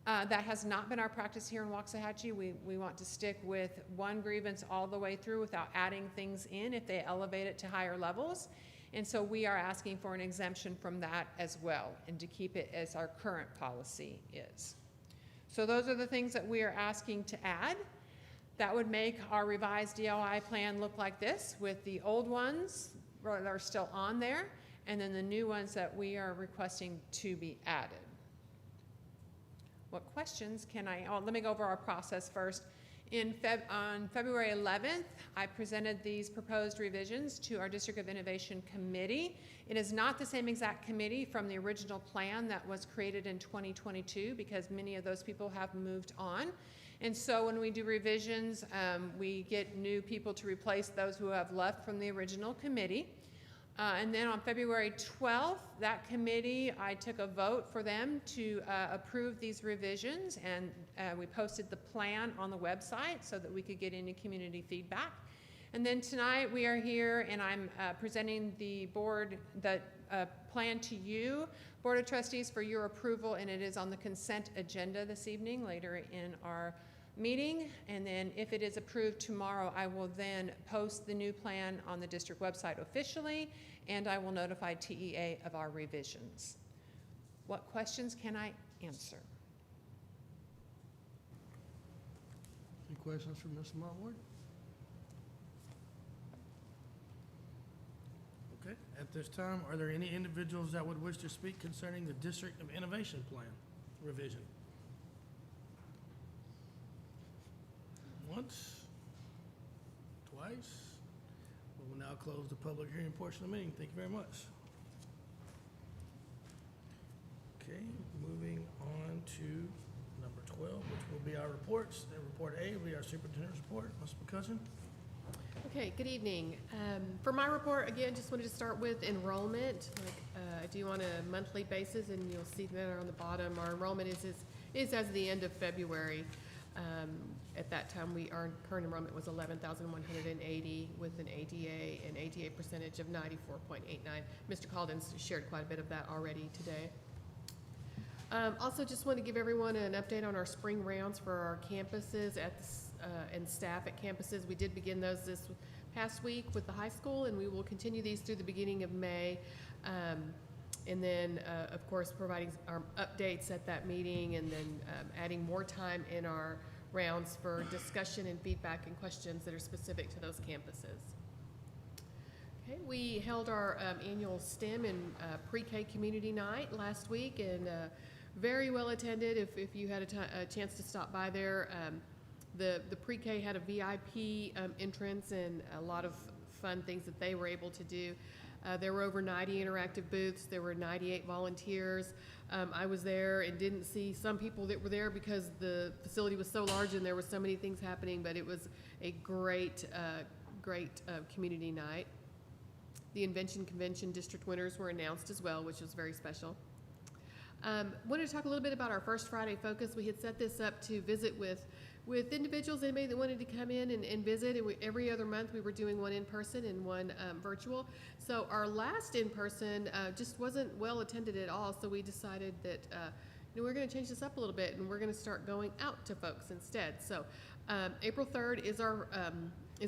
That has not been our practice here in Waxahachie. We want to stick with 1 grievance all the way through without adding things in if they elevate it to higher levels. And so we are asking for an exemption from that as well, and to keep it as our current policy is. So those are the things that we are asking to add. That would make our revised DLI plan look like this, with the old ones that are still on there, and then the new ones that we are requesting to be added. What questions can let me go over our process first. On February 11th, I presented these proposed revisions to our District of Innovation Committee. It is not the same exact committee from the original plan that was created in 2022, because many of those people have moved on. And so when we do revisions, we get new people to replace those who have left from the original committee. And then on February 12th, that committee, I took a vote for them to approve these revisions, and we posted the plan on the website so that we could get any community feedback. And then tonight we are here, and I'm presenting the board, the plan to you, Board of Trustees, for your approval, and it is on the consent agenda this evening, later in our meeting. And then if it is approved tomorrow, I will then post the new plan on the district website officially, and I will notify TEA of our revisions. What questions can I answer? Any questions from Ms. Montward? Okay, at this time, are there any individuals that would wish to speak concerning the District of Innovation Plan revision? Once, twice. We will now close the public hearing portion of the meeting. Thank you very much. Okay, moving on to number 12, which will be our reports. And report A will be our superintendent's report. Ms. McCutcheon? Okay, good evening. For my report, again, just wanted to start with enrollment. I do on a monthly basis, and you'll see that on the bottom. Our enrollment is as of the end of February. At that time, our current enrollment was 11,180 with an ADA percentage of 94.89. Mr. Calden's shared quite a bit of that already today. Also, just want to give everyone an update on our spring rounds for our campuses and staff at campuses. We did begin those this past week with the high school, and we will continue these through the beginning of May. And then, of course, providing our updates at that meeting, and then adding more time in our rounds for discussion and feedback and questions that are specific to those campuses. Okay, we held our annual STEM and pre-K community night last week, and very well attended. If you had a chance to stop by there, the pre-K had a VIP entrance and a lot of fun things that they were able to do. There were over 90 interactive booths. There were 98 volunteers. I was there and didn't see some people that were there because the facility was so large and there were so many things happening, but it was a great community night. The Invention Convention district winners were announced as well, which was very special. Wanted to talk a little bit about our First Friday Focus. We had set this up to visit with individuals, anybody that wanted to come in and visit. And every other month we were doing one in person and one virtual. So our last in person just wasn't well attended at all. So we decided that we're going to change this up a little bit, and we're going to start going out to folks instead. So April 3rd is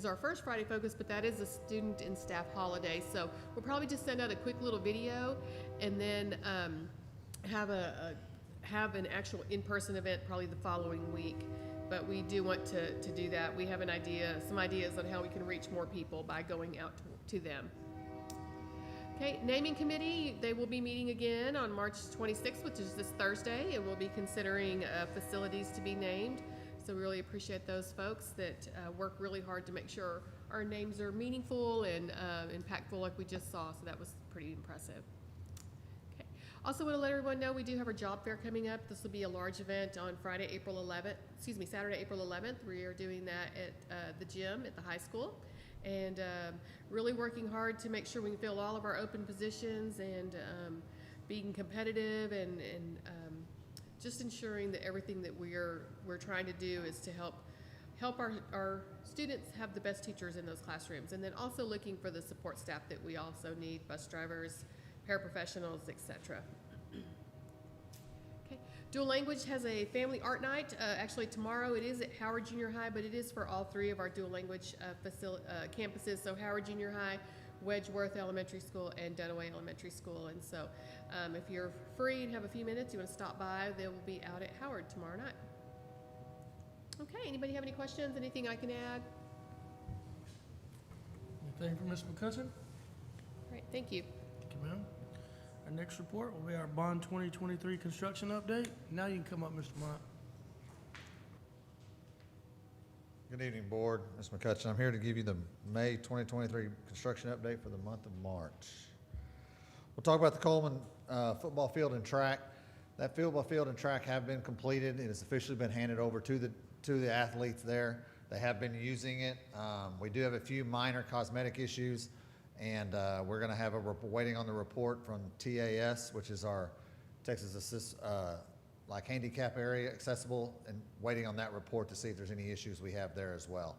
our First Friday Focus, but that is a student and staff holiday. So we'll probably just send out a quick little video, and then have an actual in-person event probably the following week. But we do want to do that. We have some ideas on how we can reach more people by going out to them. Okay, naming committee, they will be meeting again on March 26th, which is this Thursday, and we'll be considering facilities to be named. So we really appreciate those folks that work really hard to make sure our names are meaningful and impactful like we just saw. So that was pretty impressive. Also want to let everyone know we do have our job fair coming up. This will be a large event on Saturday, April 11th. We are doing that at the gym at the high school, and really working hard to make sure we can fill all of our open positions, and being competitive, and just ensuring that everything that we're trying to do is to help our students have the best teachers in those classrooms, and then also looking for the support staff that we also need, bus drivers, paraprofessionals, etc. Okay. Dual Language has a family art night. Actually, tomorrow it is at Howard Junior High, but it is for all three of our dual language campuses. So Howard Junior High, Wedgeworth Elementary School, and Dunaway Elementary School. And so if you're free and have a few minutes, you want to stop by, they will be out at Howard tomorrow night. Okay, anybody have any questions? Anything I can add? Anything from Ms. McCutcheon? Great, thank you. Thank you, ma'am. Our next report will be our Bond 2023 construction update. Now you can come up, Mr. Mott. Good evening, Board. Ms. McCutcheon, I'm here to give you the May 2023 construction update for the month of March. We'll talk about the Coleman football field and track. That football field and track have been completed. It has officially been handed over to the athletes there. They have been using it. We do have a few minor cosmetic issues, and we're going to have waiting on the report from TAS, which is our Texas Assist, like handicap area accessible, and waiting on that report to see if there's any issues we have there as well.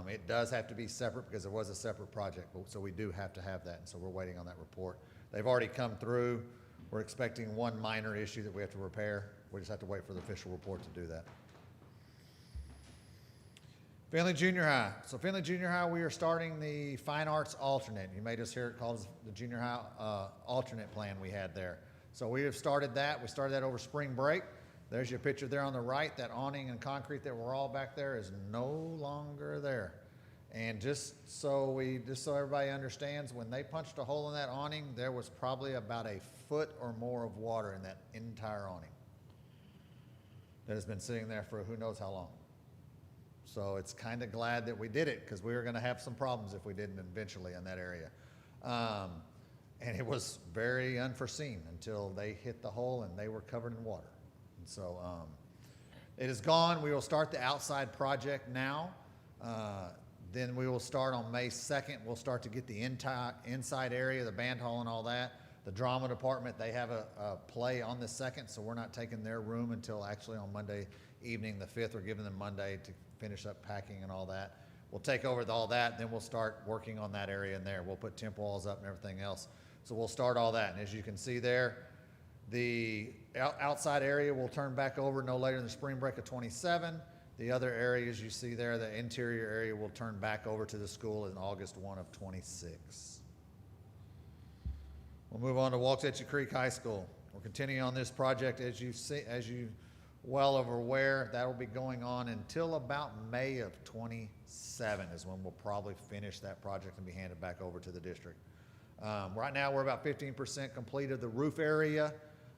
It does have to be separate because it was a separate project, so we do have to have that, and so we're waiting on that report. They've already come through. We're expecting one minor issue that we have to repair. We just have to wait for the official report to do that. Finley Junior High. So Finley Junior High, we are starting the Fine Arts Alternate. You may just hear it called the Junior High Alternate plan we had there. So we have started that. We started that over spring break. There's your picture there on the right. That awning and concrete that were all back there is no longer there. And just so everybody understands, when they punched a hole in that awning, there was probably about a foot or more of water in that entire awning that has been sitting there for who knows how long. So it's kind of glad that we did it, because we were going to have some problems if we didn't eventually in that area. And it was very unforeseen until they hit the hole and they were covered in water. And so it is gone. We will start the outside project now. Then we will start on May 2nd. We'll start to get the inside area, the band hall and all that. The drama department, they have a play on the 2nd, so we're not taking their room until actually on Monday evening, the 5th. We're giving them Monday to finish up packing and all that. We'll take over all that, then we'll start working on that area in there. We'll put temp walls up and everything else. So we'll start all that. And as you can see there, the outside area will turn back over no later than the spring break of 27. The other areas you see there, the interior area, will turn back over to the school in August 1 of 26. We'll move on to Waxahachie Creek High School. We're continuing on this project, as you well aware. That will be going on until about May of 27 is when we'll probably finish that project and be handed back over to the district. Right now, we're about 15% completed the roof area.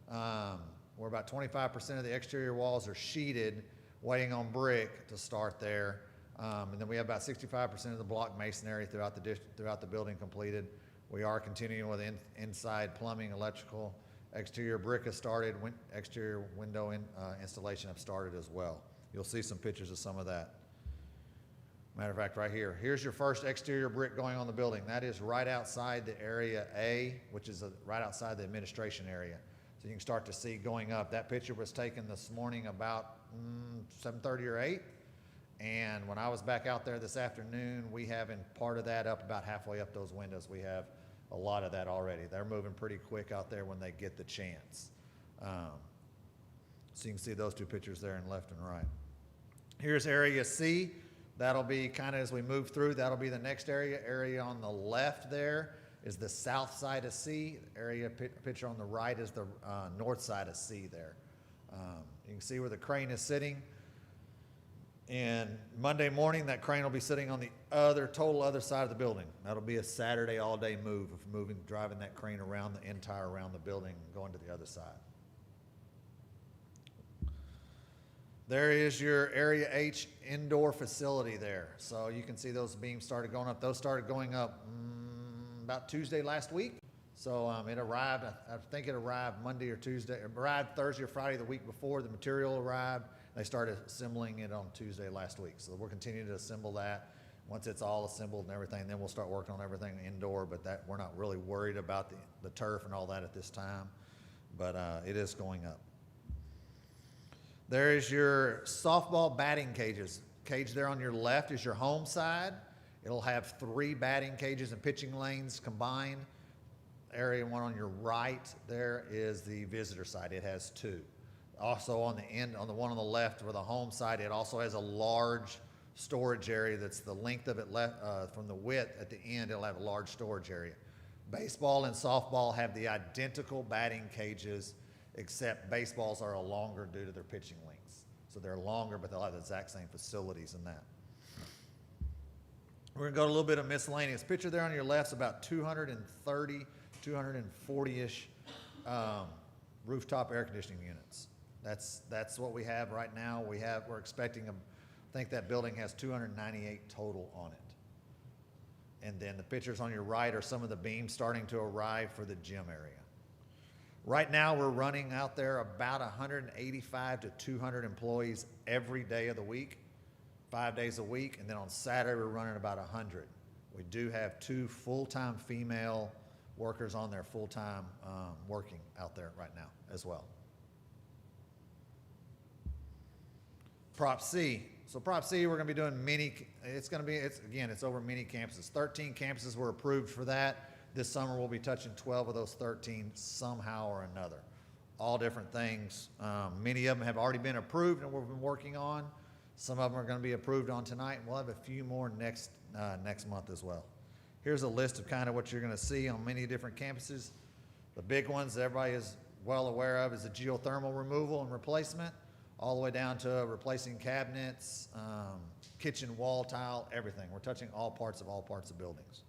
We're about 25% of the exterior walls are sheeted, waiting on brick to start there. And then we have about 65% of the block masonry throughout the building completed. We are continuing with inside plumbing, electrical, exterior brick has started, exterior window installation have started as well. You'll see some pictures of some of that. Matter of fact, right here, here's your first exterior brick going on the building. That is right outside the area A, which is right outside the administration area. So you can start to see going up. That picture was taken this morning about 7:30 or 8. And when I was back out there this afternoon, we have in part of that up about halfway up those windows. We have a lot of that already. They're moving pretty quick out there when they get the chance. So you can see those two pictures there in left and right. Here's area C. That'll be kind of as we move through, that'll be the next area. Area on the left there is the south side of C. Area picture on the right is the north side of C there. You can see where the crane is sitting. And Monday morning, that crane will be sitting on the total other side of the building. That'll be a Saturday all-day move of driving that crane around the building and going to the other side. There is your Area H indoor facility there. So you can see those beams started going up. Those started going up about Tuesday last week. So it arrived, I think it arrived Monday or Tuesday. It arrived Thursday or Friday the week before. The material arrived. They started assembling it on Tuesday last week. So we're continuing to assemble that. Once it's all assembled and everything, then we'll start working on everything indoor, but that we're not really worried about the turf and all that at this time. But it is going up. There is your softball batting cages. Cage there on your left is your home side. It'll have 3 batting cages and pitching lanes combined. Area one on your right there is the visitor side. It has 2. Also on the end, on the one on the left for the home side, it also has a large storage area that's the length of it from the width at the end. It'll have a large storage area. Baseball and softball have the identical batting cages, except baseballs are longer due to their pitching lengths. So they're longer, but they'll have the exact same facilities in that. We're gonna go to a little bit of miscellaneous. Picture there on your left is about 230, 240-ish rooftop air conditioning units. That's what we have right now. We're expecting I think that building has 298 total on it. And then the pictures on your right are some of the beams starting to arrive for the gym area. Right now, we're running out there about 185 to 200 employees every day of the week, 5 days a week, and then on Saturday, we're running about 100. We do have 2 full-time female workers on there full-time working out there right now as well. Prop C. So Prop C, we're going to be doing it's over many campuses. 13 campuses were approved for that. This summer we'll be touching 12 of those 13 somehow or another. All different things. Many of them have already been approved and we've been working on. Some of them are going to be approved on tonight, and we'll have a few more next month as well. Here's a list of kind of what you're going to see on many different campuses. The big ones that everybody is well aware of is the geothermal removal and replacement. all the way down to replacing cabinets, kitchen wall tile, everything. We're touching all parts of buildings.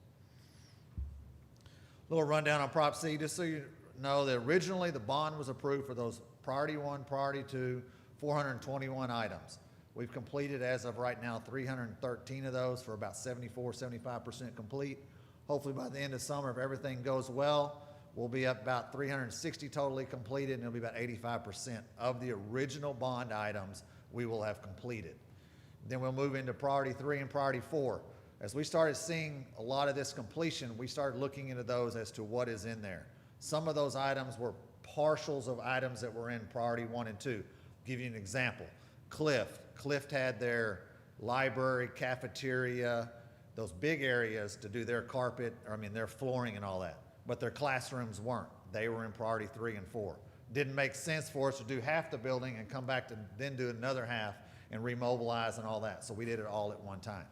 Little rundown on Prop C, just so you know that originally the bond was approved for those priority 1, priority 2, 421 items. We've completed as of right now 313 of those for about 75% complete. Hopefully by the end of summer, if everything goes well, we'll be up about 360 totally completed, and it'll be about 85% of the original bond items we will have completed. Then we'll move into priority 3 and priority 4. As we started seeing a lot of this completion, we started looking into those as to what is in there. Some of those items were partials of items that were in priority 1 and 2. Give you an example. Clift had their library, cafeteria, those big areas to do their carpet, their flooring and all that. But their classrooms weren't. They were in priority 3 and 4. Didn't make sense for us to do half the building and come back to then do another half and remobilize and all that. So we did it all at one time.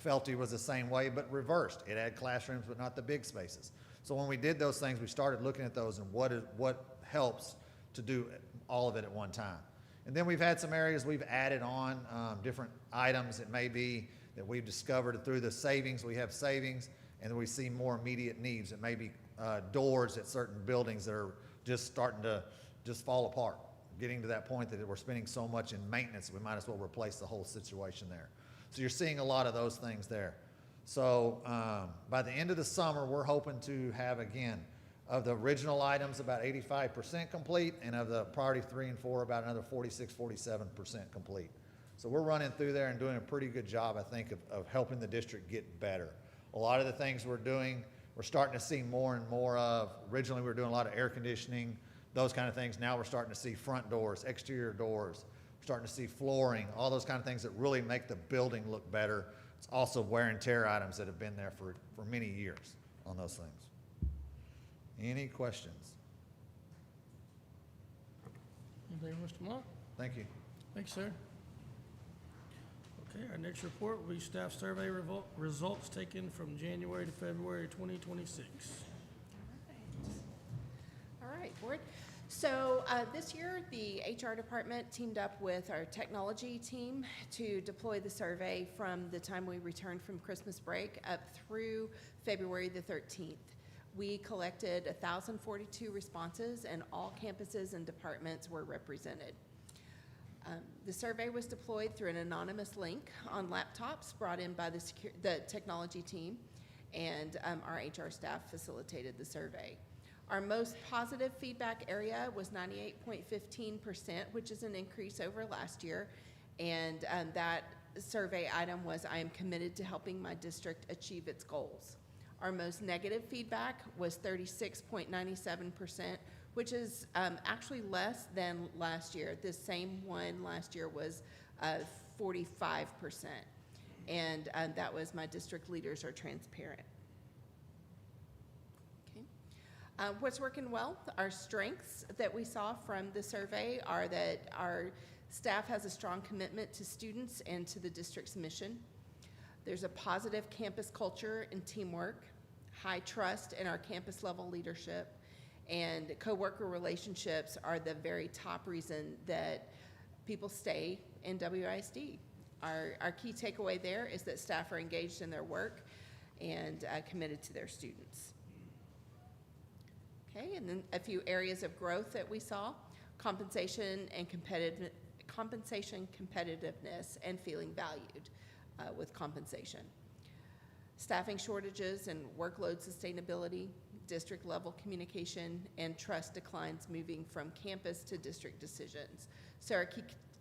Felty was the same way, but reversed. It had classrooms, but not the big spaces. So when we did those things, we started looking at those and what helps to do all of it at one time. And then we've had some areas we've added on, different items it may be that we've discovered through the savings. We have savings, and then we see more immediate needs. It may be doors at certain buildings that are just starting to just fall apart, getting to that point that we're spending so much in maintenance, we might as well replace the whole situation there. So you're seeing a lot of those things there. So by the end of the summer, we're hoping to have, again, of the original items, about 85% complete, and of the priority 3 and 4, about another 46-47% complete. So we're running through there and doing a pretty good job, I think, of helping the district get better. A lot of the things we're doing, we're starting to see more and more of. Originally, we were doing a lot of air conditioning, those kind of things. Now we're starting to see front doors, exterior doors. We're starting to see flooring, all those kind of things that really make the building look better. It's also wear and tear items that have been there for many years on those things. Any questions? Anything, Mr. Monk? Thank you. Thanks, sir. Okay, our next report will be staff survey results taken from January to February 2026. All right, board. So this year, the HR department teamed up with our technology team to deploy the survey from the time we returned from Christmas break up through February the 13th. We collected 1,042 responses, and all campuses and departments were represented. The survey was deployed through an anonymous link on laptops brought in by the technology team, and our HR staff facilitated the survey. Our most positive feedback area was 98.15%, which is an increase over last year, and that survey item was, I am committed to helping my district achieve its goals. Our most negative feedback was 36.97%, which is actually less than last year. This same one last year was 45%. And that was my district leaders are transparent. Okay. What's working well? Our strengths that we saw from the survey are that our staff has a strong commitment to students and to the district's mission. There's a positive campus culture and teamwork, high trust in our campus level leadership, and coworker relationships are the very top reason that people stay in WISD. Our key takeaway there is that staff are engaged in their work and committed to their students. Okay, and then a few areas of growth that we saw: compensation, competitiveness, and feeling valued with compensation. Staffing shortages and workload sustainability, district level communication, and trust declines moving from campus to district decisions. So our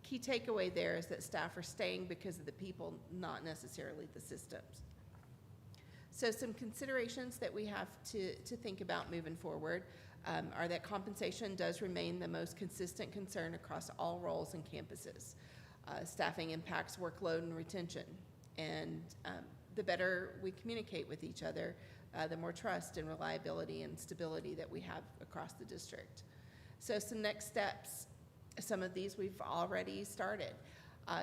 key takeaway there is that staff are staying because of the people, not necessarily the systems. So some considerations that we have to think about moving forward are that compensation does remain the most consistent concern across all roles and campuses. Staffing impacts workload and retention, and the better we communicate with each other, the more trust and reliability and stability that we have across the district. So some next steps, some of these we've already started.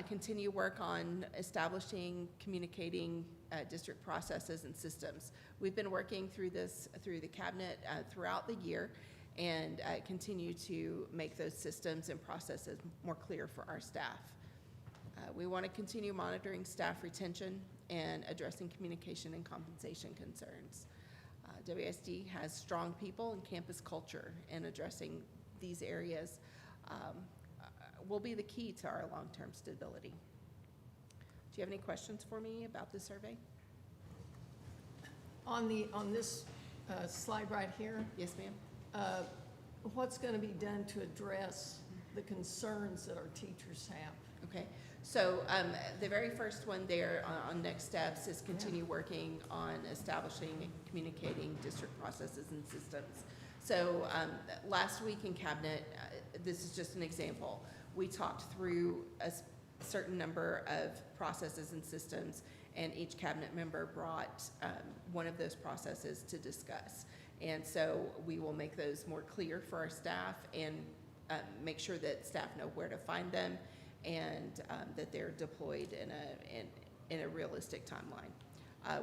Continue work on establishing, communicating district processes and systems. We've been working through this, through the cabinet throughout the year, and continue to make those systems and processes more clear for our staff. We want to continue monitoring staff retention and addressing communication and compensation concerns. WSD has strong people and campus culture, and addressing these areas will be the key to our long-term stability. Do you have any questions for me about the survey? On this slide right here, Yes, ma'am. what's going to be done to address the concerns that our teachers have? Okay, so the very first one there on next steps is continue working on establishing and communicating district processes and systems. So last week in cabinet, this is just an example, we talked through a certain number of processes and systems, and each cabinet member brought one of those processes to discuss. And so we will make those more clear for our staff and make sure that staff know where to find them, and that they're deployed in a realistic timeline.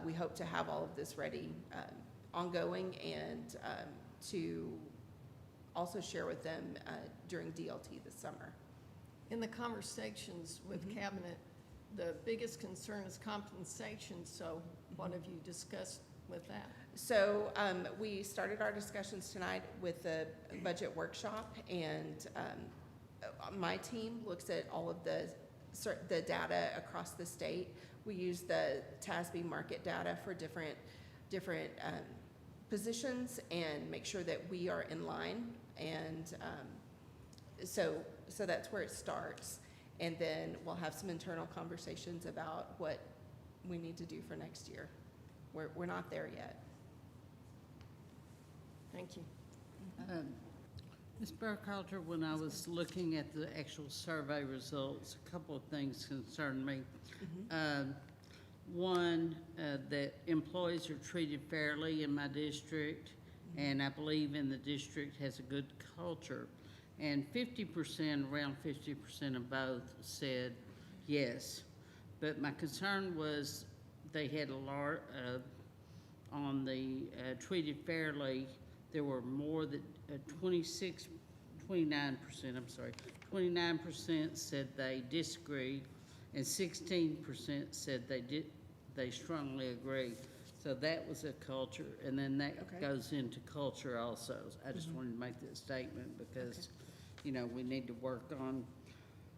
We hope to have all of this ready ongoing, and to also share with them during DLT this summer. In the conversations with cabinet, the biggest concern is compensation, so what have you discussed with that? So we started our discussions tonight with the budget workshop, and my team looks at all of the data across the state. We use the TASB market data for different positions and make sure that we are in line, and so that's where it starts. And then we'll have some internal conversations about what we need to do for next year. We're not there yet. Thank you. Ms. Burkhalter, when I was looking at the actual survey results, a couple of things concerned me. One, that employees are treated fairly in my district, and I believe in the district has a good culture. And 50%, around 50% of both said yes. But my concern was they had a lot on the treated fairly, there were more than 29%, I'm sorry, 29% said they disagreed, and 16% said they strongly agree. So that was a culture, and then that goes into culture also. I just wanted to make that statement because, you know, we need to work on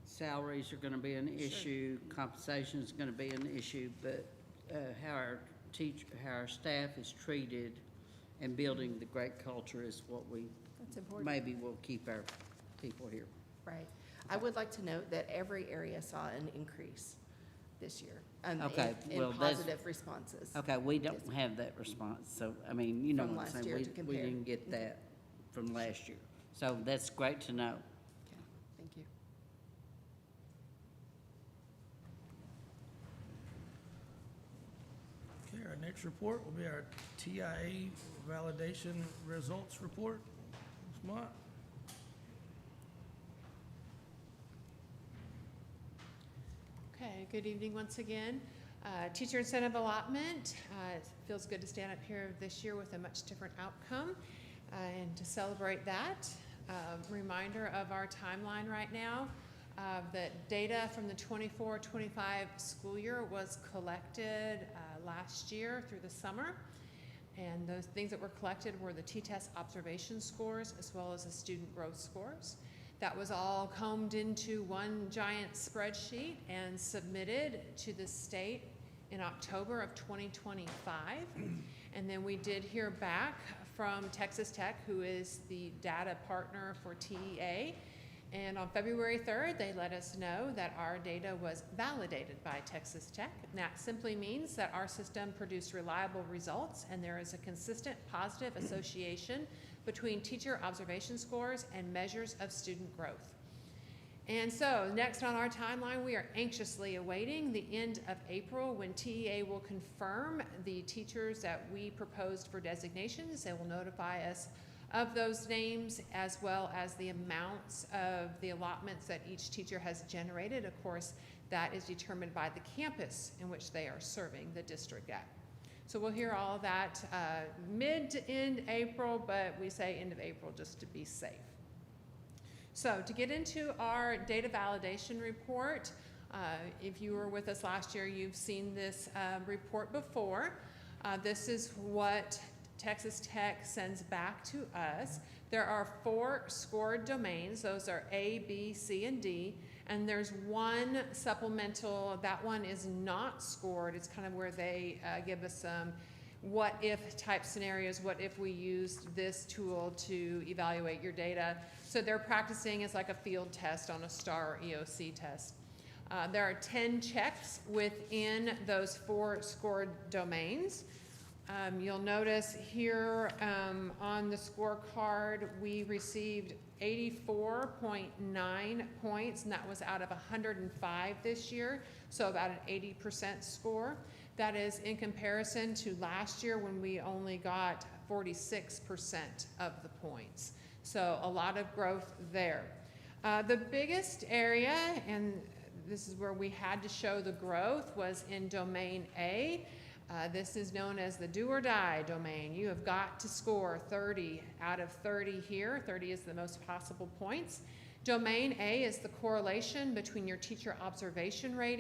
salaries are going to be an issue, compensation is going to be an issue, but how our staff is treated and building the great culture is what we maybe will keep our people here. Right. I would like to note that every area saw an increase this year in positive responses. Okay, we don't have that response, so, I mean, you know From what I'm last saying, year to we compare. didn't get that from last year. So that's great to know. Okay, thank you. Okay, our next report will be our TIA validation results report. Ms. Mott? Okay, good evening once again. Teacher incentive allotment. It feels good to stand up here this year with a much different outcome and to celebrate that. Reminder of our timeline right now. The data from the 24-25 school year was collected last year through the summer. And those things that were collected were the T-test observation scores as well as the student growth scores. That was all combed into one giant spreadsheet and submitted to the state in October of 2025. And then we did hear back from Texas Tech, who is the data partner for TEA. And on February 3rd, they let us know that our data was validated by Texas Tech. And that simply means that our system produced reliable results, and there is a consistent positive association between teacher observation scores and measures of student growth. And so next on our timeline, we are anxiously awaiting the end of April when TEA will confirm the teachers that we proposed for designations. They will notify us of those names as well as the amounts of the allotments that each teacher has generated. Of course, that is determined by the campus in which they are serving the district at. So we'll hear all of that mid to end April, but we say end of April just to be safe. So to get into our data validation report, if you were with us last year, you've seen this report before. This is what Texas Tech sends back to us. There are 4 scored domains. Those are A, B, C, and D. And there's one supplemental. That one is not scored. It's kind of where they give us some what if type scenarios. What if we used this tool to evaluate your data? So they're practicing as like a field test on a STAR or EOC test. There are 10 checks within those 4 scored domains. You'll notice here on the scorecard, we received 84.9 points, and that was out of 105 this year, so about an 80% score. That is in comparison to last year when we only got 46% of the points. So a lot of growth there. The biggest area, and this is where we had to show the growth, was in domain A. This is known as the do or die domain. You have got to score 30 out of 30 here. 30 is the most possible points. Domain A is the correlation between your teacher observation rating